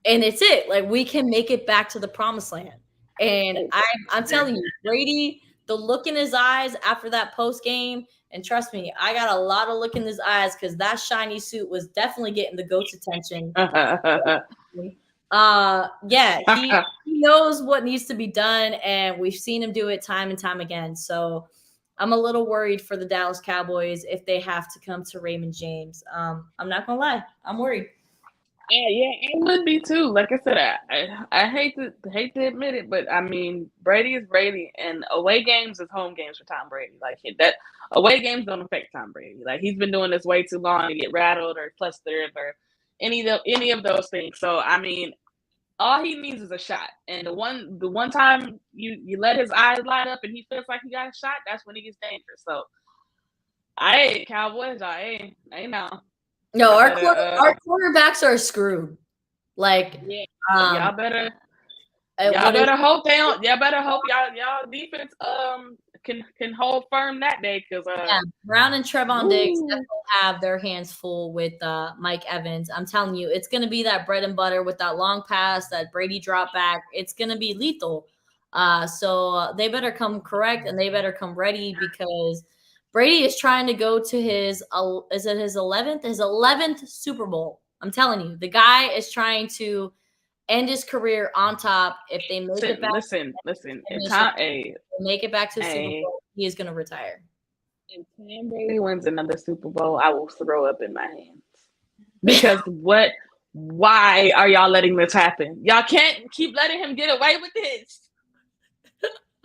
and it's it. Like, we can make it back to the promised land. And I'm telling you, Brady, the look in his eyes after that post game, and trust me, I got a lot of look in his eyes because that shiny suit was definitely getting the GOAT's attention. Yeah, he knows what needs to be done, and we've seen him do it time and time again. So I'm a little worried for the Dallas Cowboys if they have to come to Raymond James. I'm not gonna lie, I'm worried. Yeah, I would be too. Like I said, I hate to admit it, but I mean, Brady is Brady, and away games is home games for Tom Brady. Like that, away games don't affect Tom Brady. Like he's been doing this way too long to get rattled or flustered or any of those things. So I mean, all he needs is a shot, and the one time you let his eyes light up and he feels like he got a shot, that's when he gets dangerous. So, Cowboys, hey now. No, our quarterbacks are screwed. Like, y'all better hope they don't. Y'all better hope y'all defense can hold firm that day because Brown and Trevon Diggs definitely have their hands full with Mike Evans. I'm telling you, it's gonna be that bread and butter with that long pass, that Brady drop back. It's gonna be lethal. So they better come correct and they better come ready because Brady is trying to go to his 11th Super Bowl. I'm telling you, the guy is trying to end his career on top. If they make it back, make it back to the Super Bowl, he is going to retire. If Tom Brady wins another Super Bowl, I will throw up in my hands because why are y'all letting this happen? Y'all can't keep letting him get away with this.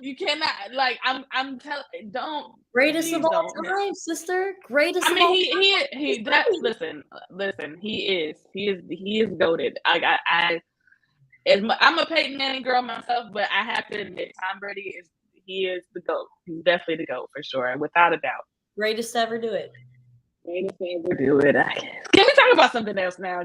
You cannot, like, I'm telling, don't. Greatest of all time, sister. Greatest of all time. Listen, he is goated. I'm a Peyton Manning girl myself, but I have to admit, Tom Brady is the GOAT. He's definitely the GOAT for sure, without a doubt. Greatest to ever do it. Greatest to ever do it, I guess. Can we talk about something else now?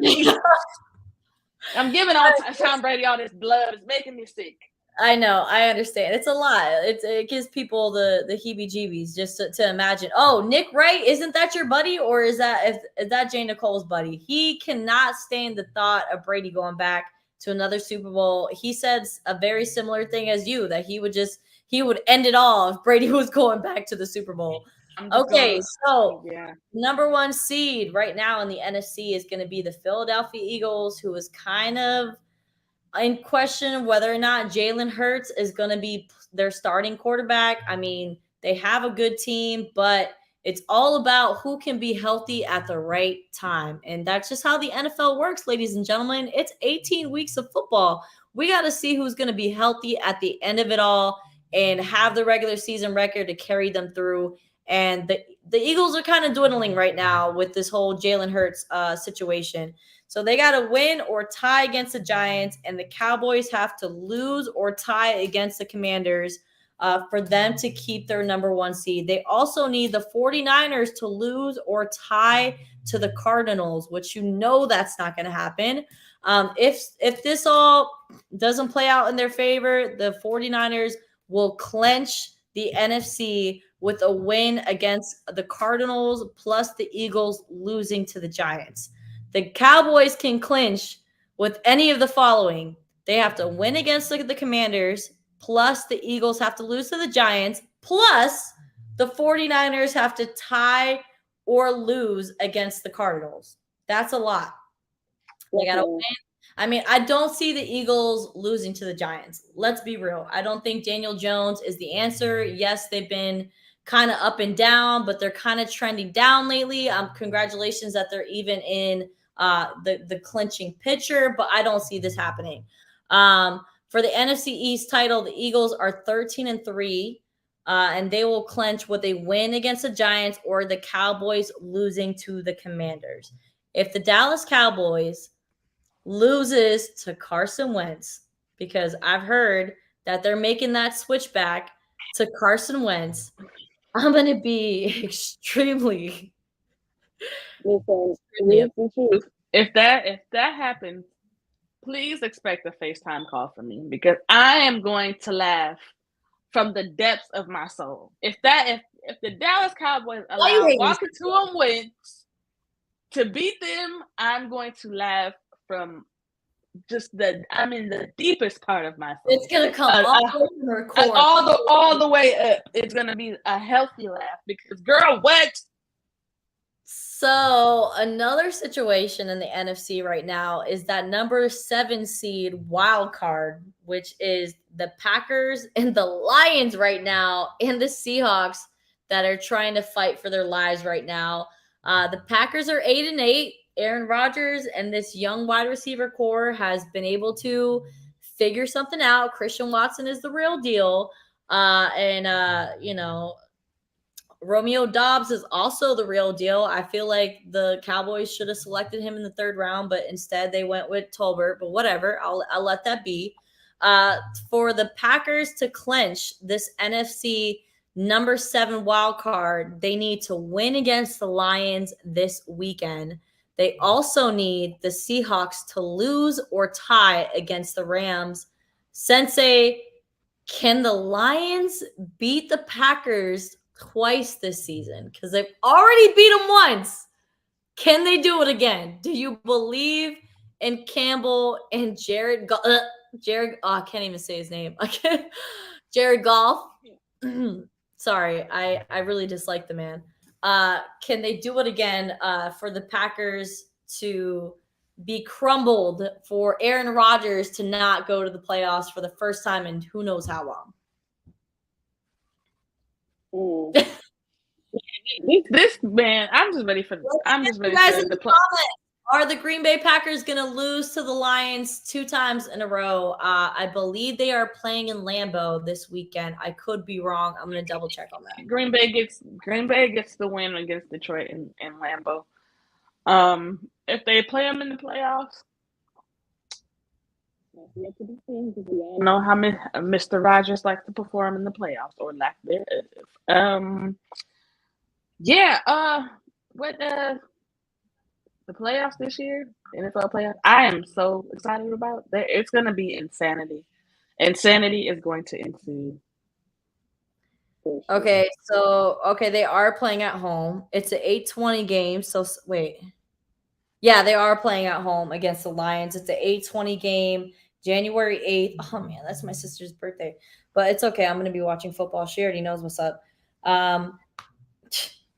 I'm giving Tom Brady all this blood. It's making me sick. I know. I understand. It's a lot. It gives people the heebie-jeebies just to imagine. Oh, Nick Wright, isn't that your buddy? Or is that Jay Nicole's buddy? He cannot stand the thought of Brady going back to another Super Bowl. He says a very similar thing as you, that he would end it all if Brady was going back to the Super Bowl. Okay, number 1 seed right now in the NFC is going to be the Philadelphia Eagles, who is kind of in question whether or not Jalen Hurts is going to be their starting quarterback. I mean, they have a good team, but it's all about who can be healthy at the right time. And that's just how the NFL works, ladies and gentlemen. It's 18 weeks of football. We got to see who's going to be healthy at the end of it all and have the regular season record to carry them through. And the Eagles are kind of dwindling right now with this whole Jalen Hurts situation. So they got to win or tie against the Giants, and the Cowboys have to lose or tie against the Commanders for them to keep their number 1 seed. They also need the 49ers to lose or tie to the Cardinals, which that's not going to happen. If this all doesn't play out in their favor, the 49ers will clinch the NFC with a win against the Cardinals plus the Eagles losing to the Giants. The Cowboys can clinch with any of the following. They have to win against the Commanders, plus the Eagles have to lose to the Giants, plus the 49ers have to tie or lose against the Cardinals. That's a lot. They got to win. I mean, I don't see the Eagles losing to the Giants. Let's be real. I don't think Daniel Jones is the answer. Yes, they've been kind of up and down, but they're kind of trending down lately. Congratulations that they're even in the clinching picture, but I don't see this happening. For the NFC East title, the Eagles are 13-3, and they will clinch with a win against the Giants or the Cowboys losing to the Commanders. If the Dallas Cowboys loses to Carson Wentz, because I've heard that they're making that switch back to Carson Wentz, I'm going to be extremely. If that happens, please expect a FaceTime call from me because I am going to laugh from the depths of my soul. If the Dallas Cowboys allow Walker to Wentz to beat them, I'm going to laugh from I'm in the deepest part of my soul. It's gonna come all the way from her core. all the way up. It's gonna be a healthy laugh because, girl, what? So another situation in the NFC right now is that number 7 seed wild card, which is the Packers and the Lions right now, and the Seahawks that are trying to fight for their lives right now. The Packers are 8-8. Aaron Rodgers and this young wide receiver core has been able to figure something out. Christian Watson is the real deal. Romeo Doubs is also the real deal. I feel like the Cowboys should have selected him in the 3rd round, but instead they went with Tolbert. But whatever, I'll let that be. For the Packers to clinch this NFC number 7 wild card, they need to win against the Lions this weekend. They also need the Seahawks to lose or tie against the Rams. Sensei, can the Lions beat the Packers twice this season? Because they've already beat them once. Can they do it again? Do you believe in Campbell and Jared? I can't even say his name. Jared Goff. Sorry, I really dislike the man. Can they do it again for the Packers to be crumbled, for Aaron Rodgers to not go to the playoffs for the first time in who knows how long? This man, I'm just ready for the play. Are the Green Bay Packers going to lose to the Lions 2 times in a row? I believe they are playing in Lambeau this weekend. I could be wrong. I'm going to double check on that. Green Bay gets the win against Detroit in Lambeau. If they play them in the playoffs, we know how Mr. Rogers likes to perform in the playoffs, or lack thereof. The playoffs this year, NFL playoffs, I am so excited about. It's going to be insanity. Insanity is going to ensue. Okay, they are playing at home. It's an 8:20 game. So wait, yeah, they are playing at home against the Lions. It's an 8:20 game, January 8th. Oh man, that's my sister's birthday, but it's okay. I'm going to be watching football. She already knows what's up.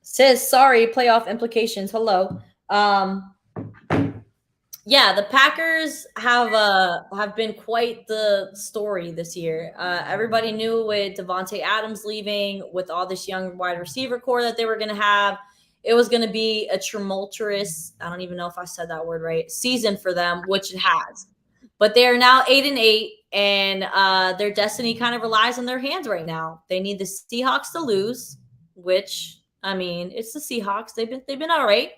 Says sorry, playoff implications. Hello. Yeah, the Packers have been quite the story this year. Everybody knew with Devontae Adams leaving, with all this young wide receiver core that they were going to have, it was going to be a tumultuous, I don't even know if I said that word right, season for them, which it has. But they are now 8-8, and their destiny kind of relies on their hands right now. They need the Seahawks to lose, which, I mean, it's the Seahawks. They've been all right.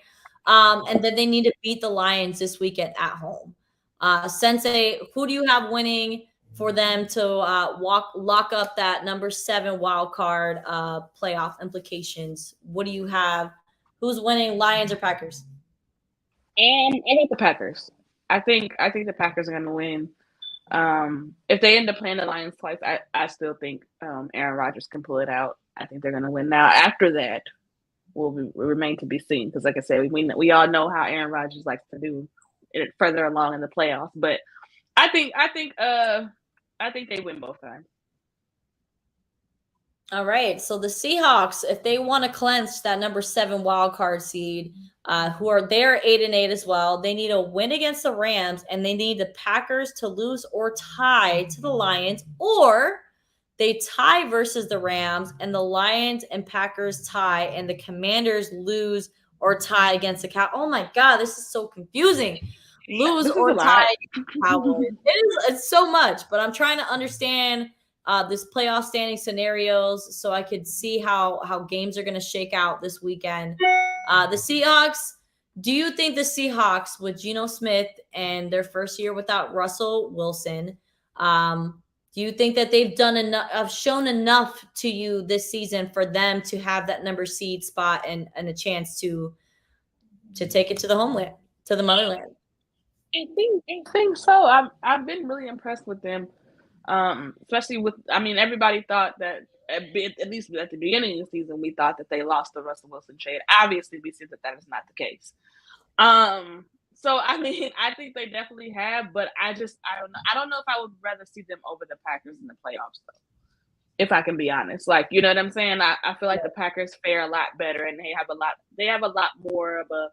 And then they need to beat the Lions this weekend at home. Sensei, who do you have winning for them to lock up that number 7 wild card playoff implications? What do you have? Who's winning, Lions or Packers? I got the Packers. I think the Packers are going to win. If they end up playing the Lions twice, I still think Aaron Rodgers can pull it out. I think they're going to win. Now, after that, will remain to be seen, because, like I said, we all know how Aaron Rodgers likes to do it further along in the playoffs. But I think they win both times. All right, so the Seahawks, if they want to clinch that number 7 wild card seed, who are there 8-8 as well, they need a win against the Rams, and they need the Packers to lose or tie to the Lions, or they tie versus the Rams, and the Lions and Packers tie, and the Commanders lose or tie against the Cowboys. Oh my God, this is so confusing. Lose or tie Cowboys. It's so much, but I'm trying to understand this playoff standing scenarios so I could see how games are going to shake out this weekend. The Seahawks, do you think the Seahawks with Geno Smith and their first year without Russell Wilson, do you think that they've done enough, shown enough to you this season for them to have that number seed spot and a chance to take it to the homeland, to the motherland? I think so. I've been really impressed with them, especially with. I mean, everybody thought that at least at the beginning of the season, we thought that they lost the Russell Wilson trade. Obviously, we see that is not the case. So I mean, I think they definitely have, but I don't know. I don't know if I would rather see them over the Packers in the playoffs, though. If I can be honest, like, you know what I'm saying? I feel like the Packers fare a lot better, and they have a lot more of a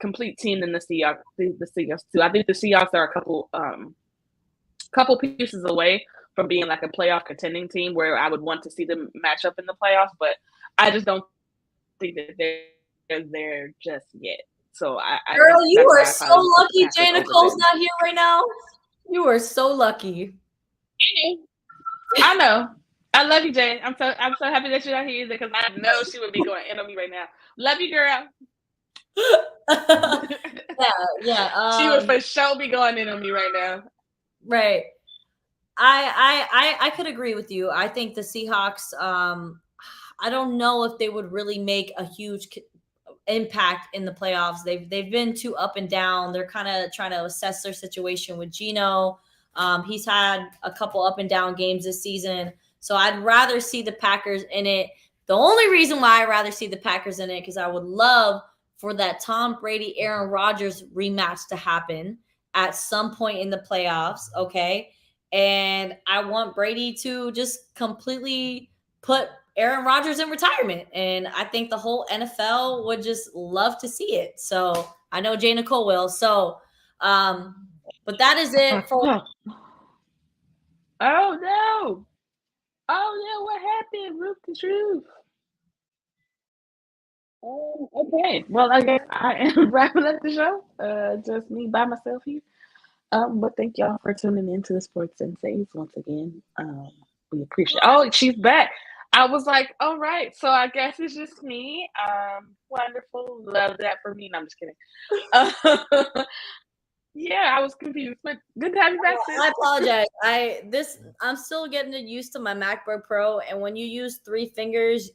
complete team than the Seahawks. The Seahawks too. I think the Seahawks are a couple pieces away from being like a playoff contending team, where I would want to see them match up in the playoffs, but I just don't think that they're there just yet. So Girl, you are so lucky Jay Nicole's not here right now. You are so lucky. I know. I love you, Jay. I'm so happy that you're not here because I know she would be going in on me right now. Love you, girl. Yeah. She would for sure be going in on me right now. Right. I could agree with you. I think the Seahawks. I don't know if they would really make a huge impact in the playoffs. They've been too up and down. They're kind of trying to assess their situation with Geno. He's had a couple up and down games this season. So I'd rather see the Packers in it. The only reason why I'd rather see the Packers in it because I would love for that Tom Brady, Aaron Rodgers rematch to happen at some point in the playoffs, okay? And I want Brady to just completely put Aaron Rodgers in retirement. And I think the whole NFL would just love to see it. So I know Jay Nicole will. So, but that is it for. Oh, no. Oh, yeah, what happened? Roof the truth. Oh, okay. Well, I guess I am wrapping up the show. Just me by myself here. But thank y'all for tuning in to the Sports Senseis once again. We appreciate. Oh, she's back. I was like, all right, so I guess it's just me. Wonderful. Love that for me. No, I'm just kidding. Yeah, I was confused, but good to have you back. I apologize. I'm still getting used to my MacBook Pro, and when you use 3 fingers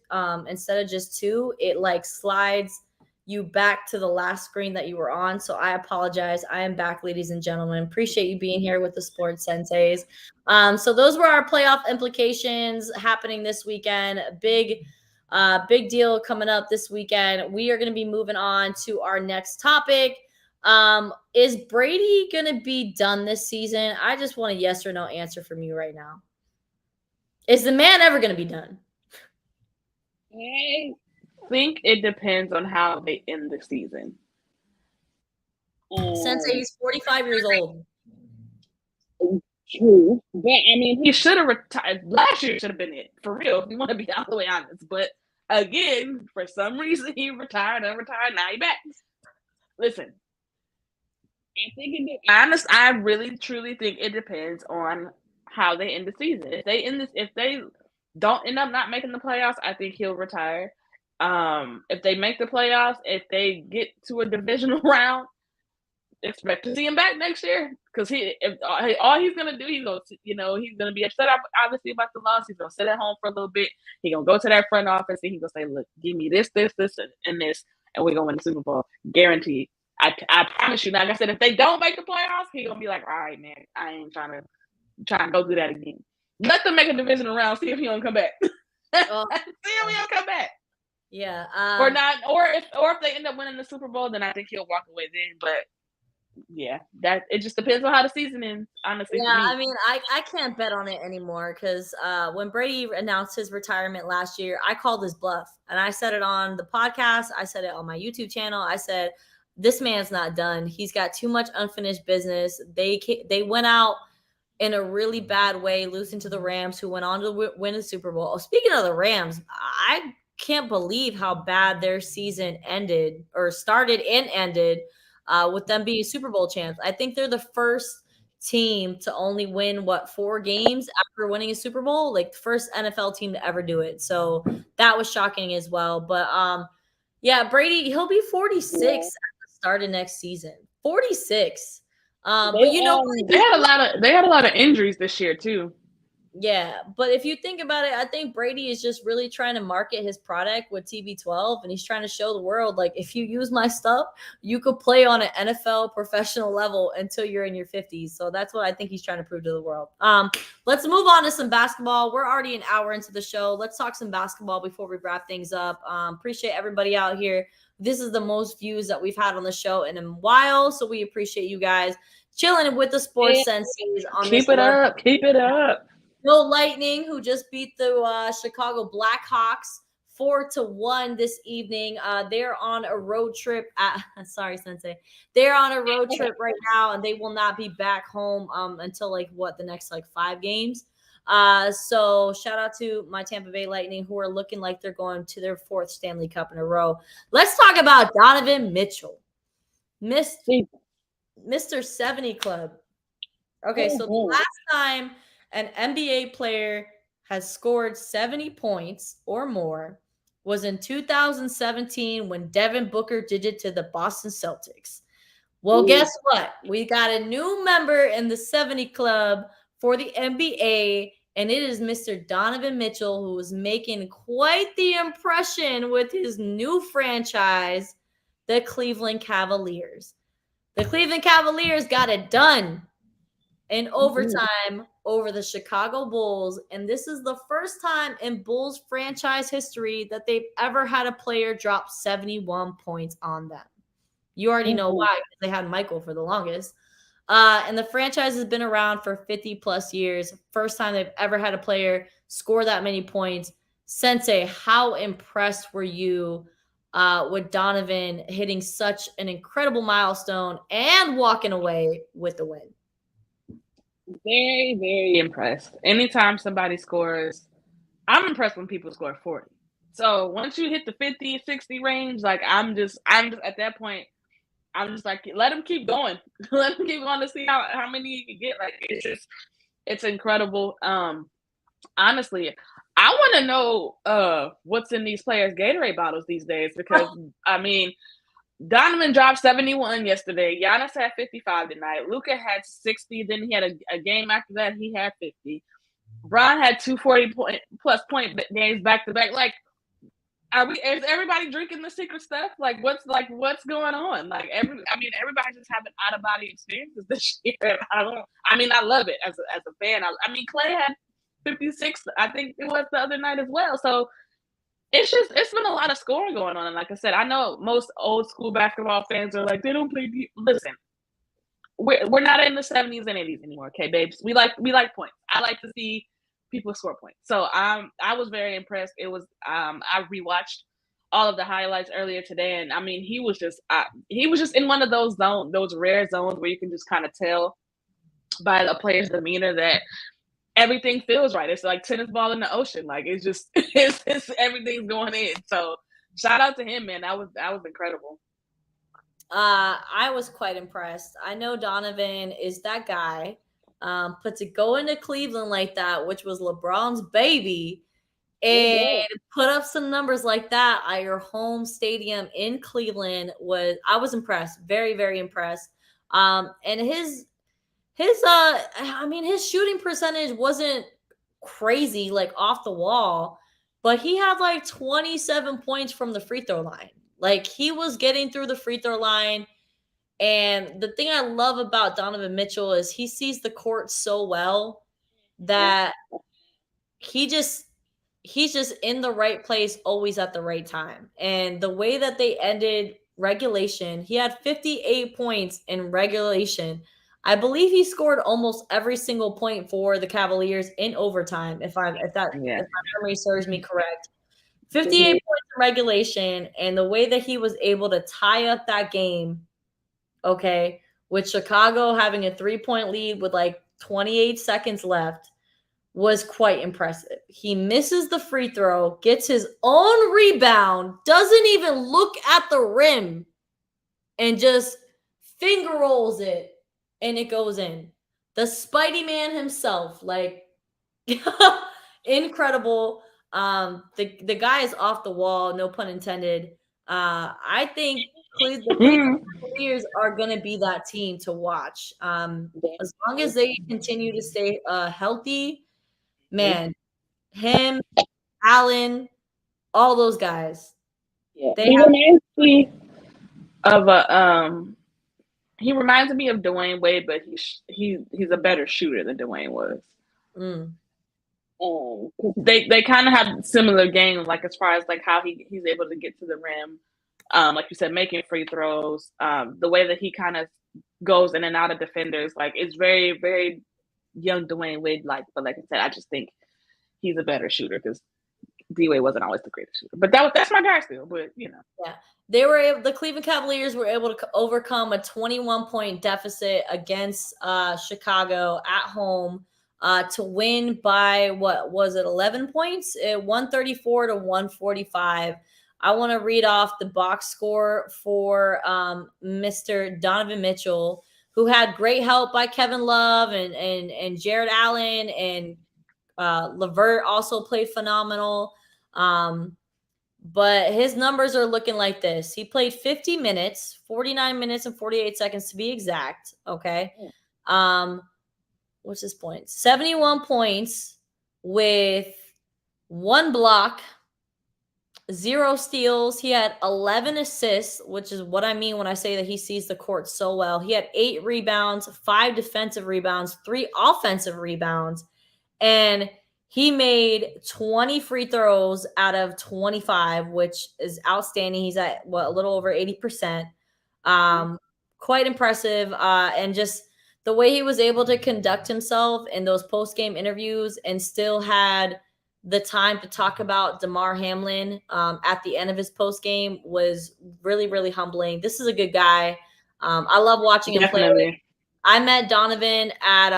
instead of just 2, it like slides you back to the last screen that you were on. So I apologize. I am back, ladies and gentlemen. Appreciate you being here with the Sports Senseis. So those were our playoff implications happening this weekend. Big deal coming up this weekend. We are going to be moving on to our next topic. Is Brady going to be done this season? I just want a yes or no answer from you right now. Is the man ever going to be done? I think it depends on how they end the season. Sensei, he's 45 years old. True. But, I mean, he should have retired. Last year should have been it, for real, if you want to be all the way honest. But, again, for some reason, he retired, unretired, now he's back. Listen. I really truly think it depends on how they end the season. If they don't end up not making the playoffs, I think he'll retire. If they make the playoffs, if they get to a divisional round, expect to see him back next year. Because all he's gonna do, he's gonna be upset obviously about the loss. He's gonna sit at home for a little bit. He's gonna go to that front office and he's gonna say, "Look, give me this, and this, and we're gonna win the Super Bowl, guaranteed." I promise you. Like I said, if they don't make the playoffs, he's gonna be like, "All right, man, I ain't trying to go do that again." Let them make a divisional round, see if he don't come back. See if he don't come back. Yeah. Or not. Or if they end up winning the Super Bowl, then I think he'll walk away then. But yeah, that it just depends on how the season ends. Honestly. Yeah, I mean, I can't bet on it anymore because when Brady announced his retirement last year, I called his bluff and I said it on the podcast. I said it on my YouTube channel. I said, this man's not done. He's got too much unfinished business. They went out in a really bad way, losing to the Rams, who went on to win the Super Bowl. Oh, speaking of the Rams, I can't believe how bad their season ended or started and ended with them being Super Bowl champs. I think they're the first team to only win 4 games after winning a Super Bowl, like the first NFL team to ever do it. So that was shocking as well. But yeah, Brady, he'll be 46 at the start of next season. 46. But they had a lot of injuries this year too. Yeah, but if you think about it, I think Brady is just really trying to market his product with TB12, and he's trying to show the world, like, if you use my stuff, you could play on an NFL professional level until you're in your 50s. So that's what I think he's trying to prove to the world. Let's move on to some basketball. We're already an hour into the show. Let's talk some basketball before we wrap things up. Appreciate everybody out here. This is the most views that we've had on the show in a while, so we appreciate you guys chilling with the sports senseis on Keep it up. Keep it up. No Lightning, who just beat the Chicago Blackhawks 4-1 this evening. They're on a road trip sorry, Sensei. They're on a road trip right now, and they will not be back home until the next 5 games. So shout out to my Tampa Bay Lightning, who are looking like they're going to their 4th Stanley Cup in a row. Let's talk about Donovan Mitchell, Mr. 70 Club. Okay, so the last time an NBA player has scored 70 points or more was in 2017 when Devin Booker did it to the Boston Celtics. Well, guess what? We got a new member in the 70 Club for the NBA, and it is Mr. Donovan Mitchell, who is making quite the impression with his new franchise, the Cleveland Cavaliers. The Cleveland Cavaliers got it done in overtime over the Chicago Bulls, and this is the first time in Bulls franchise history that they've ever had a player drop 71 points on them. You already know why, because they had Michael for the longest. And the franchise has been around for 50 plus years. First time they've ever had a player score that many points. Sensei, how impressed were you with Donovan hitting such an incredible milestone and walking away with the win? Very, very impressed. Anytime somebody scores, I'm impressed when people score 40. So once you hit the 50, 60 range, I'm just at that point, I'm just like, let them keep going. Let them keep going to see how many you can get. It's incredible. Honestly, I want to know what's in these players' Gatorade bottles these days, because Donovan dropped 71 yesterday. Giannis had 55 tonight. Luka had 60. Then he had a game after that. He had 50. Bron had 240-plus point games back to back. Is everybody drinking the secret stuff? What's going on? Everybody's just having out of body experiences this year. I love it as a fan. Clay had 56. I think it was the other night as well. So it's been a lot of scoring going on. And like I said, I know most old school basketball fans are like, they don't play deep. Listen, we're not in the 70s and 80s anymore, okay, babes? We like points. I like to see people score points. So I was very impressed. It was I rewatched all of the highlights earlier today, and he was just in one of those rare zones where you can just kind of tell by a player's demeanor that everything feels right. It's like tennis ball in the ocean. It's everything's going in. So shout out to him, man. That was incredible. I was quite impressed. I know Donovan is that guy. But to go into Cleveland like that, which was LeBron's baby, and put up some numbers like that at your home stadium in Cleveland I was impressed. Very, very impressed. And his shooting percentage wasn't crazy, off the wall, but he had 27 points from the free throw line. He was getting through the free throw line. And the thing I love about Donovan Mitchell is he sees the court so well that he's just in the right place, always at the right time. And the way that they ended regulation, he had 58 points in regulation. I believe he scored almost every single point for the Cavaliers in overtime, if my memory serves me correct. 58 points in regulation, and the way that he was able to tie up that game, okay, with Chicago having a 3-point lead with 28 seconds left, was quite impressive. He misses the free throw, gets his own rebound, doesn't even look at the rim, and just finger rolls it, and it goes in. The Spidey Man himself, incredible. The guy is off the wall, no pun intended. I think the Cleveland Cavaliers are going to be that team to watch. As long as they continue to stay healthy, man, him, Allen, all those guys. Yeah, he reminds me of Dwayne Wade, but he's a better shooter than Dwayne was. They kind of have similar games, like as far as like how he's able to get to the rim, like you said, making free throws, the way that he kind of goes in and out of defenders, like it's very, very young Dwayne Wade like. But like I said, I just think he's a better shooter because D-Wade wasn't always the greatest shooter. But that's my guy still. But yeah, the Cleveland Cavaliers were able to overcome a 21-point deficit against Chicago at home. To win by, what was it, 11 points? 134 to 145. I want to read off the box score for Mr. Donovan Mitchell, who had great help by Kevin Love and Jared Allen, and LeVert also played phenomenal. But his numbers are looking like this. He played 50 minutes, 49 minutes and 48 seconds to be exact. Okay. What's his points? 71 points with 1 block, 0 steals. He had 11 assists, which is what I mean when I say that he sees the court so well. He had 8 rebounds, 5 defensive rebounds, 3 offensive rebounds, and he made 20 free throws out of 25, which is outstanding. He's at a little over 80%. Quite impressive. And just the way he was able to conduct himself in those post-game interviews and still had the time to talk about Damar Hamlin at the end of his post-game was really, really humbling. This is a good guy. I love watching him play. I met Donovan at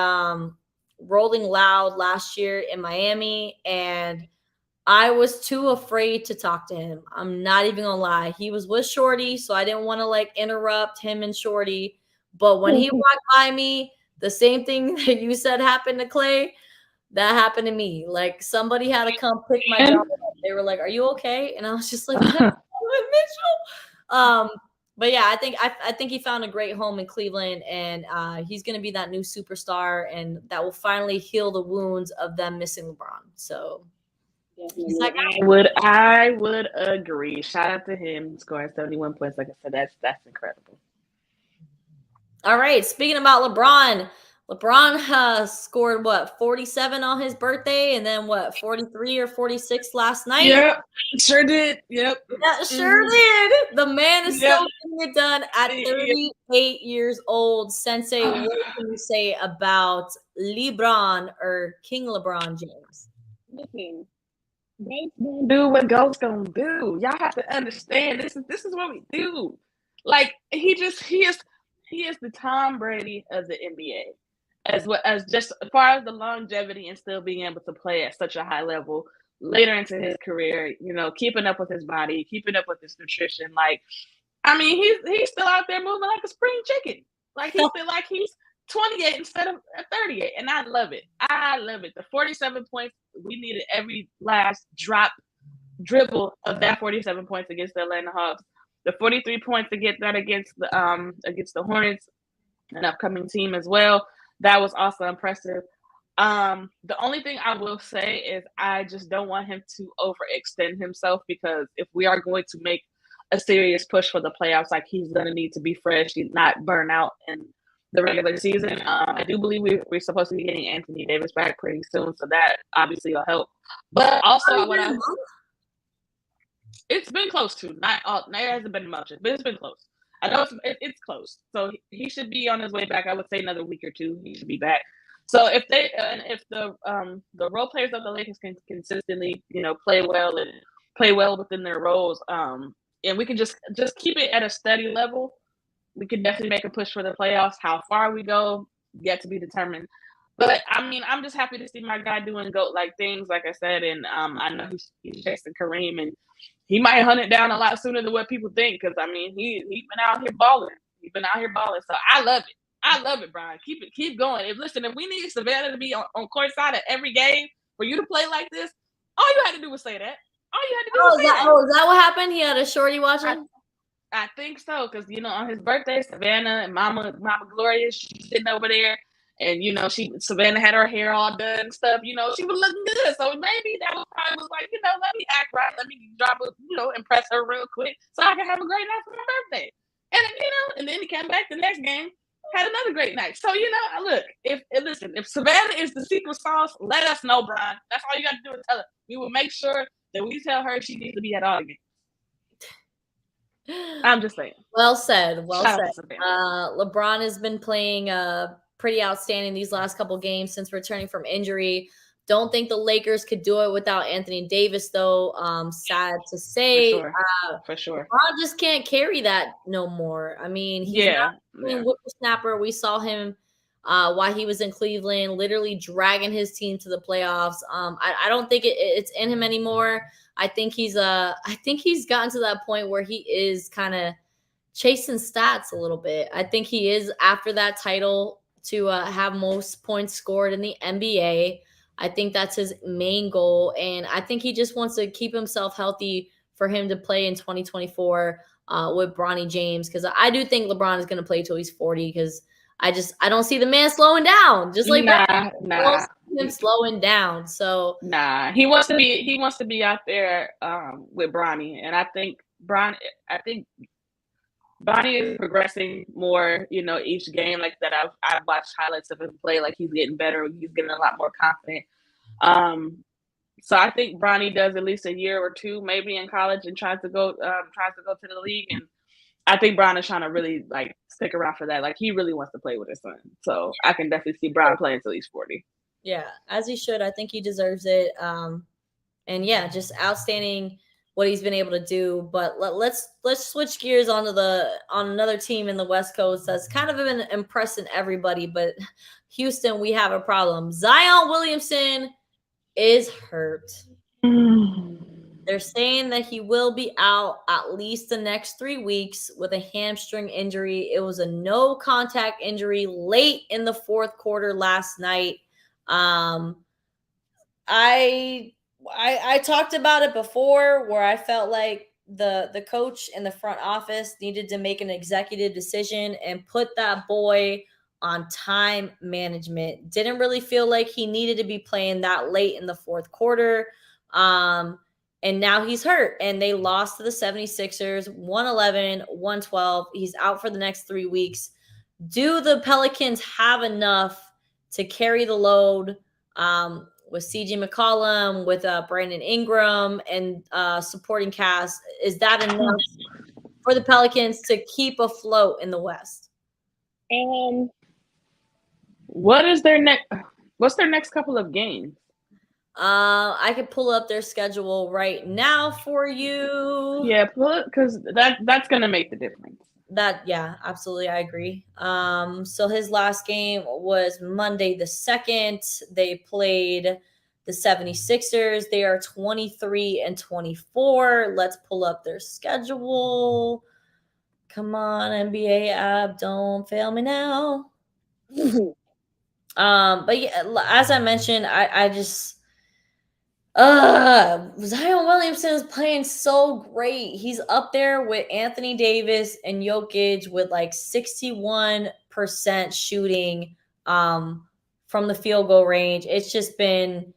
Rolling Loud last year in Miami, and I was too afraid to talk to him. I'm not even gonna lie. He was with Shorty, so I didn't want to like interrupt him and Shorty. But when he walked by me, the same thing that you said happened to Clay, that happened to me. Like somebody had to come pick my dog up. They were like, "Are you okay?" And I was just like, "Mitchell." But yeah, I think he found a great home in Cleveland, and he's going to be that new superstar, and that will finally heal the wounds of them missing LeBron. So I would agree. Shout out to him scoring 71 points. Like I said, that's incredible. All right, speaking about LeBron scored 47 on his birthday, and then 43 or 46 last night. Yep, sure did. Yep, yeah, sure did. The man is still getting it done at 38 years old. Sensei, what can you say about LeBron or King LeBron James? Listen, Ghost gonna do what Ghost gonna do. Y'all have to understand. This is what we do. Like he is the Tom Brady of the NBA. As well as just as far as the longevity and still being able to play at such a high level later into his career, keeping up with his body, keeping up with his nutrition. Like, I mean, he's still out there moving like a spring chicken. Like he's still like he's 28 instead of 38. And I love it. I love it. The 47 points, we needed every last dribble of that 47 points against the Atlanta Hawks. The 43 points to get that against the Hornets, an upcoming team as well. That was also impressive. The only thing I will say is I just don't want him to overextend himself, because if we are going to make a serious push for the playoffs, like he's going to need to be fresh, he's not burn out in the regular season. I do believe we're supposed to be getting Anthony Davis back pretty soon, so that obviously will help. But also, it's been close to. It hasn't been much, but it's been close. I know it's close, so he should be on his way back. I would say another week or 2, he should be back. So if the role players of the Lakers can consistently, play well within their roles, and we can just keep it at a steady level, we can definitely make a push for the playoffs. How far we go, yet to be determined. But I mean, I'm just happy to see my guy doing GOAT-like things, like I said, and I know he's chasing Kareem, and he might hunt it down a lot sooner than what people think, because I mean, he's been out here balling. So I love it. I love it, Brian. Keep going. If we need Savannah to be on court side at every game for you to play like this, all you had to do was say that. All you had to do was say that. Oh, is that what happened? He had a shorty watching? I think so, because on his birthday, Savannah and Mama Gloria, she's sitting over there. And Savannah had her hair all done and stuff. She was looking good, so maybe that was probably like, let me act right, let me drop impress her real quick, so I can have a great night for my birthday. And then he came back the next game, had another great night. So look, if Savannah is the secret sauce, let us know, Brian. That's all you got to do is tell her. We will make sure that we tell her she needs to be at all games. I'm just saying. Well said. Well said. LeBron has been playing pretty outstanding these last couple games since returning from injury. Don't think the Lakers could do it without Anthony Davis, though. Sad to say. For sure. LeBron just can't carry that no more. I mean, he's not a whippersnapper. We saw him while he was in Cleveland, literally dragging his team to the playoffs. I don't think it's in him anymore. I think he's gotten to that point where he is kind of chasing stats a little bit. I think he is after that title to have most points scored in the NBA. I think that's his main goal, and I think he just wants to keep himself healthy for him to play in 2024 with Bronny James, because I do think LeBron is going to play till he's 40, because I don't see the man slowing down. Just like him slowing down. So he wants to be out there with Bronny, and I think Bronny is progressing more, each game. Like that, I've watched highlights of him play. Like he's getting better. He's getting a lot more confident. So I think Bronny does at least a year or two, maybe in college, and tries to go to the league. And I think Bron is trying to really like stick around for that. Like he really wants to play with his son. So I can definitely see Bron playing until he's 40. Yeah, as he should. I think he deserves it. And yeah, just outstanding what he's been able to do. But let's switch gears on another team in the West Coast that's kind of been impressing everybody. But Houston, we have a problem. Zion Williamson is hurt. They're saying that he will be out at least the next 3 weeks with a hamstring injury. It was a no contact injury late in the fourth quarter last night. I talked about it before, where I felt like the coach and the front office needed to make an executive decision and put that boy on time management. Didn't really feel like he needed to be playing that late in the fourth quarter. And now he's hurt, and they lost to the 76ers 111-112. He's out for the next 3 weeks. Do the Pelicans have enough to carry the load with CJ McCollum, with Brandon Ingram, and supporting cast? Is that enough for the Pelicans to keep afloat in the West? What's their next couple of games? I could pull up their schedule right now for you. Yeah, because that's gonna make the difference. Yeah, absolutely, I agree. So his last game was Monday the 2nd. They played the 76ers. They are 23-24. Let's pull up their schedule. Come on, NBA app, don't fail me now. But yeah, as I mentioned, I just Zion Williamson is playing so great. He's up there with Anthony Davis and Jokic with like 61% shooting from the field goal range. It's been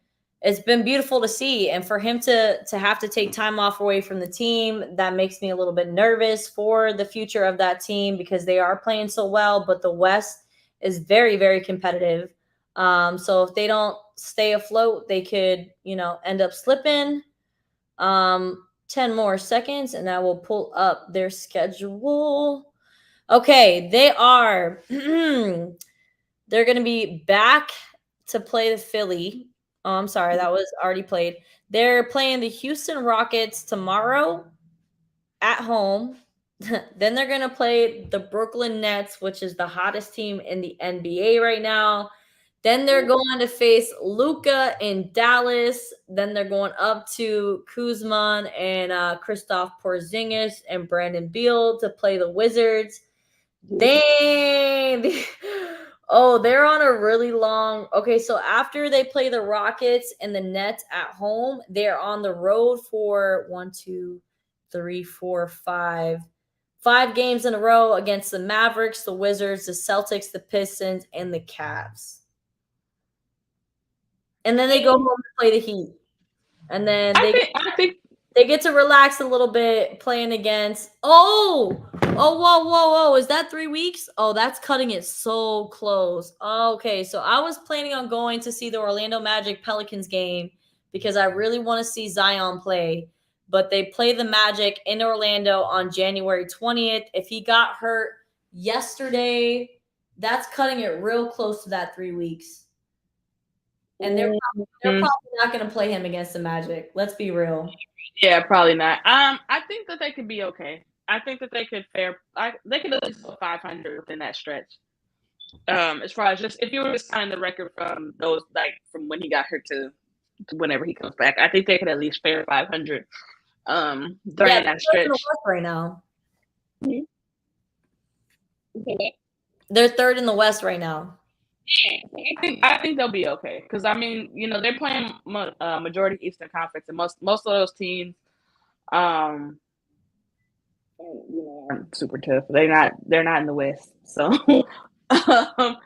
beautiful to see. And for him to have to take time off away from the team, that makes me a little bit nervous for the future of that team, because they are playing so well, but the West is very, very competitive. So if they don't stay afloat, they could, end up slipping. 10 more seconds and I will pull up their schedule. Okay, they're going to be back to play the Philly. Oh, I'm sorry, that was already played. They're playing the Houston Rockets tomorrow at home. Then they're going to play the Brooklyn Nets, which is the hottest team in the NBA right now. Then they're going to face Luka in Dallas. Then they're going up to Kuzma and Kristaps Porzingis and Brandon Beal to play the Wizards. Dang. They're on a really long. Okay, so after they play the Rockets and the Nets at home, they're on the road for 1, 2, 3, 4, 5. 5 games in a row against the Mavericks, the Wizards, the Celtics, the Pistons, and the Cavs. And then they go home and play the Heat. And then I think they get to relax a little bit playing against. Whoa. Is that 3 weeks? Oh, that's cutting it so close. Okay, so I was planning on going to see the Orlando Magic Pelicans game because I really want to see Zion play. But they play the Magic in Orlando on January 20th. If he got hurt yesterday, that's cutting it real close to that 3 weeks. And they're probably not going to play him against the Magic. Let's be real. Yeah, probably not. I think that they could be okay. I think that they could they could at least go 500 within that stretch. As far as just if you were to sign the record from those from when he got hurt to whenever he comes back, I think they could at least fare 500. During that stretch right now. Mm-hmm. They're third in the West right now. Yeah, I think they'll be okay because I mean, they're playing majority Eastern Conference, and most of those teams, are super tough. They're not in the West, so I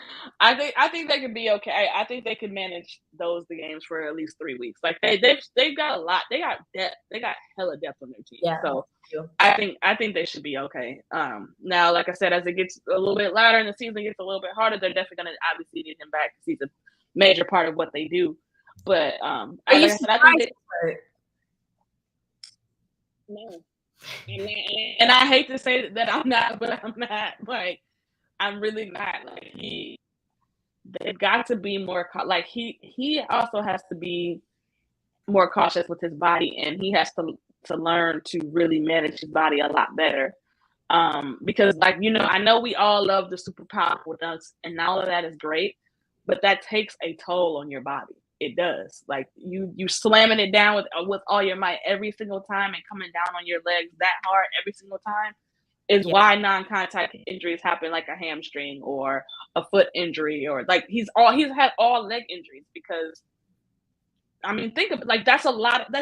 think they could be okay. I think they could manage the games for at least 3 weeks. Like they've got a lot. They got depth. They got hella depth on their team. Yeah, so I think they should be okay. Now, like I said, as it gets a little bit later and the season gets a little bit harder, they're definitely going to obviously need him back because he's a major part of what they do. But are you surprised? No. And I hate to say that I'm not, but I'm not. Like, I'm really not. Like, they've got to be more like he also has to be more cautious with his body, and he has to learn to really manage his body a lot better. Because I know we all love the super powerful dunks, and all of that is great, but that takes a toll on your body. It does. Like you slamming it down with all your might every single time and coming down on your legs that hard every single time is why non-contact injuries happen, like a hamstring or a foot injury, or he's had all leg injuries because I mean, think of it, that's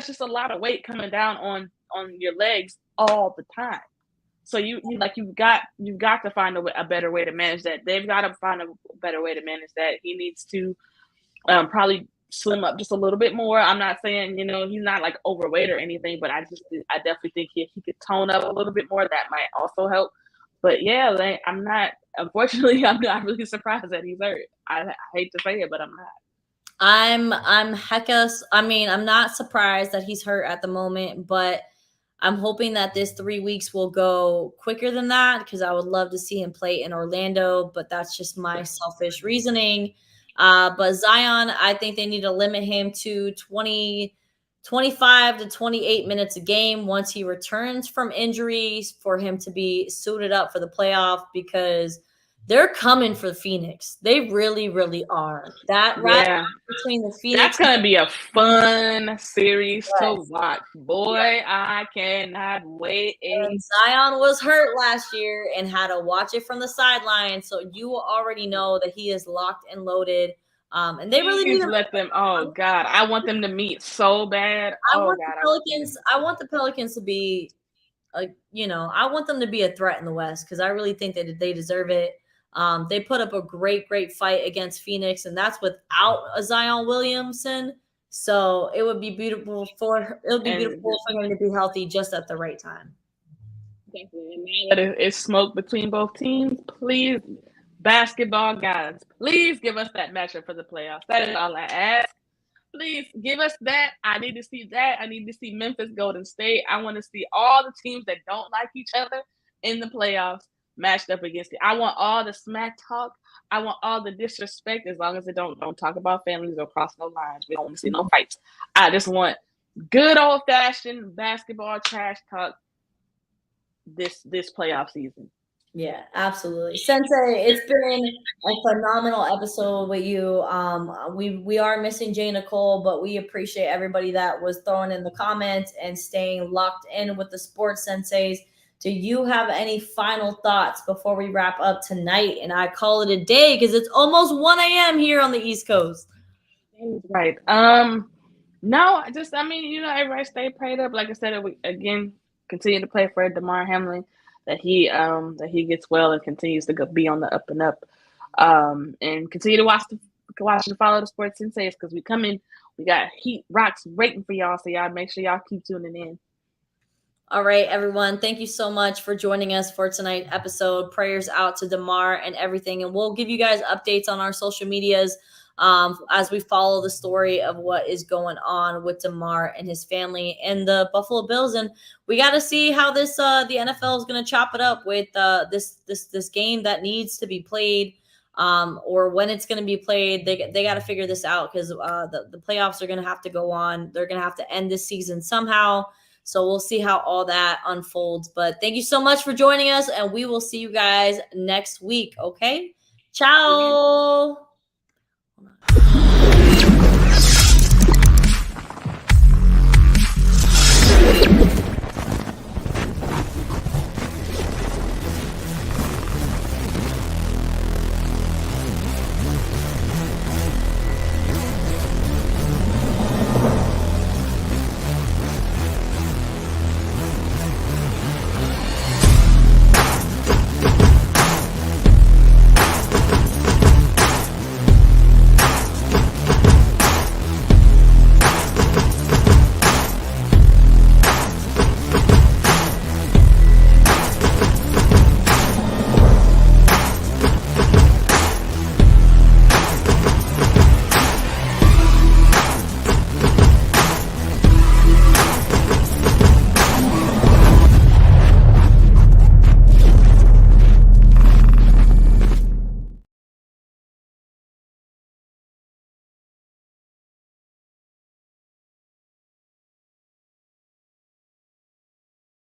just a lot of weight coming down on your legs all the time. So you've got to find a better way to manage that. They've got to find a better way to manage that. He needs to probably slim up just a little bit more. I'm not saying, he's not like overweight or anything, but I definitely think he could tone up a little bit more. That might also help. But yeah, unfortunately, I'm not really surprised that he's hurt. I hate to say it, but I'm not. I'm not surprised that he's hurt at the moment, but I'm hoping that this 3 weeks will go quicker than that because I would love to see him play in Orlando, but that's just my selfish reasoning. But Zion, I think they need to limit him to 25 to 28 minutes a game once he returns from injuries for him to be suited up for the playoff because they're coming for Phoenix. They really, really are. Between the Phoenix, that's gonna be a fun series to watch, boy. I cannot wait. And Zion was hurt last year and had to watch it from the sideline, so you will already know that he is locked and loaded. And they really need to let them. Oh God, I want them to meet so bad. I want the Pelicans to be, I want them to be a threat in the West because I really think that they deserve it. They put up a great fight against Phoenix, and that's without a Zion Williamson. So it would be beautiful for him to be healthy just at the right time. It's smoke between both teams. Please, basketball guys, please give us that matchup for the playoffs. That is all I ask. Please give us that. I need to see that. I need to see Memphis, Golden State. I want to see all the teams that don't like each other in the playoffs matched up against it. I want all the smack talk. I want all the disrespect, as long as they don't talk about families or cross no lines. We don't want to see no fights. I just want good old fashioned basketball trash talk this playoff season. Yeah, absolutely. Sensei, it's been a phenomenal episode with you. We are missing Jay Nicole, but we appreciate everybody that was throwing in the comments and staying locked in with the Sports Senseis. Do you have any final thoughts before we wrap up tonight? And I call it a day because it's almost 1 a.m. here on the East Coast. Right. No, everybody stay prayed up. Like I said, we again continue to play for Damar Hamlin. that he gets well and continues to be on the up and up. And continue to watch and follow the Sports Sensays because we coming. We got heat rocks waiting for y'all, so y'all make sure y'all keep tuning in. All right, everyone. Thank you so much for joining us for tonight's episode. Prayers out to Damar and everything. And we'll give you guys updates on our social medias as we follow the story of what is going on with Damar and his family and the Buffalo Bills. And we got to see how the NFL is going to chop it up with this game that needs to be played. Or when it's going to be played. They got to figure this out because the playoffs are going to have to go on. They're going to have to end this season somehow. So we'll see how all that unfolds. But thank you so much for joining us, and we will see you guys next week, okay? Ciao!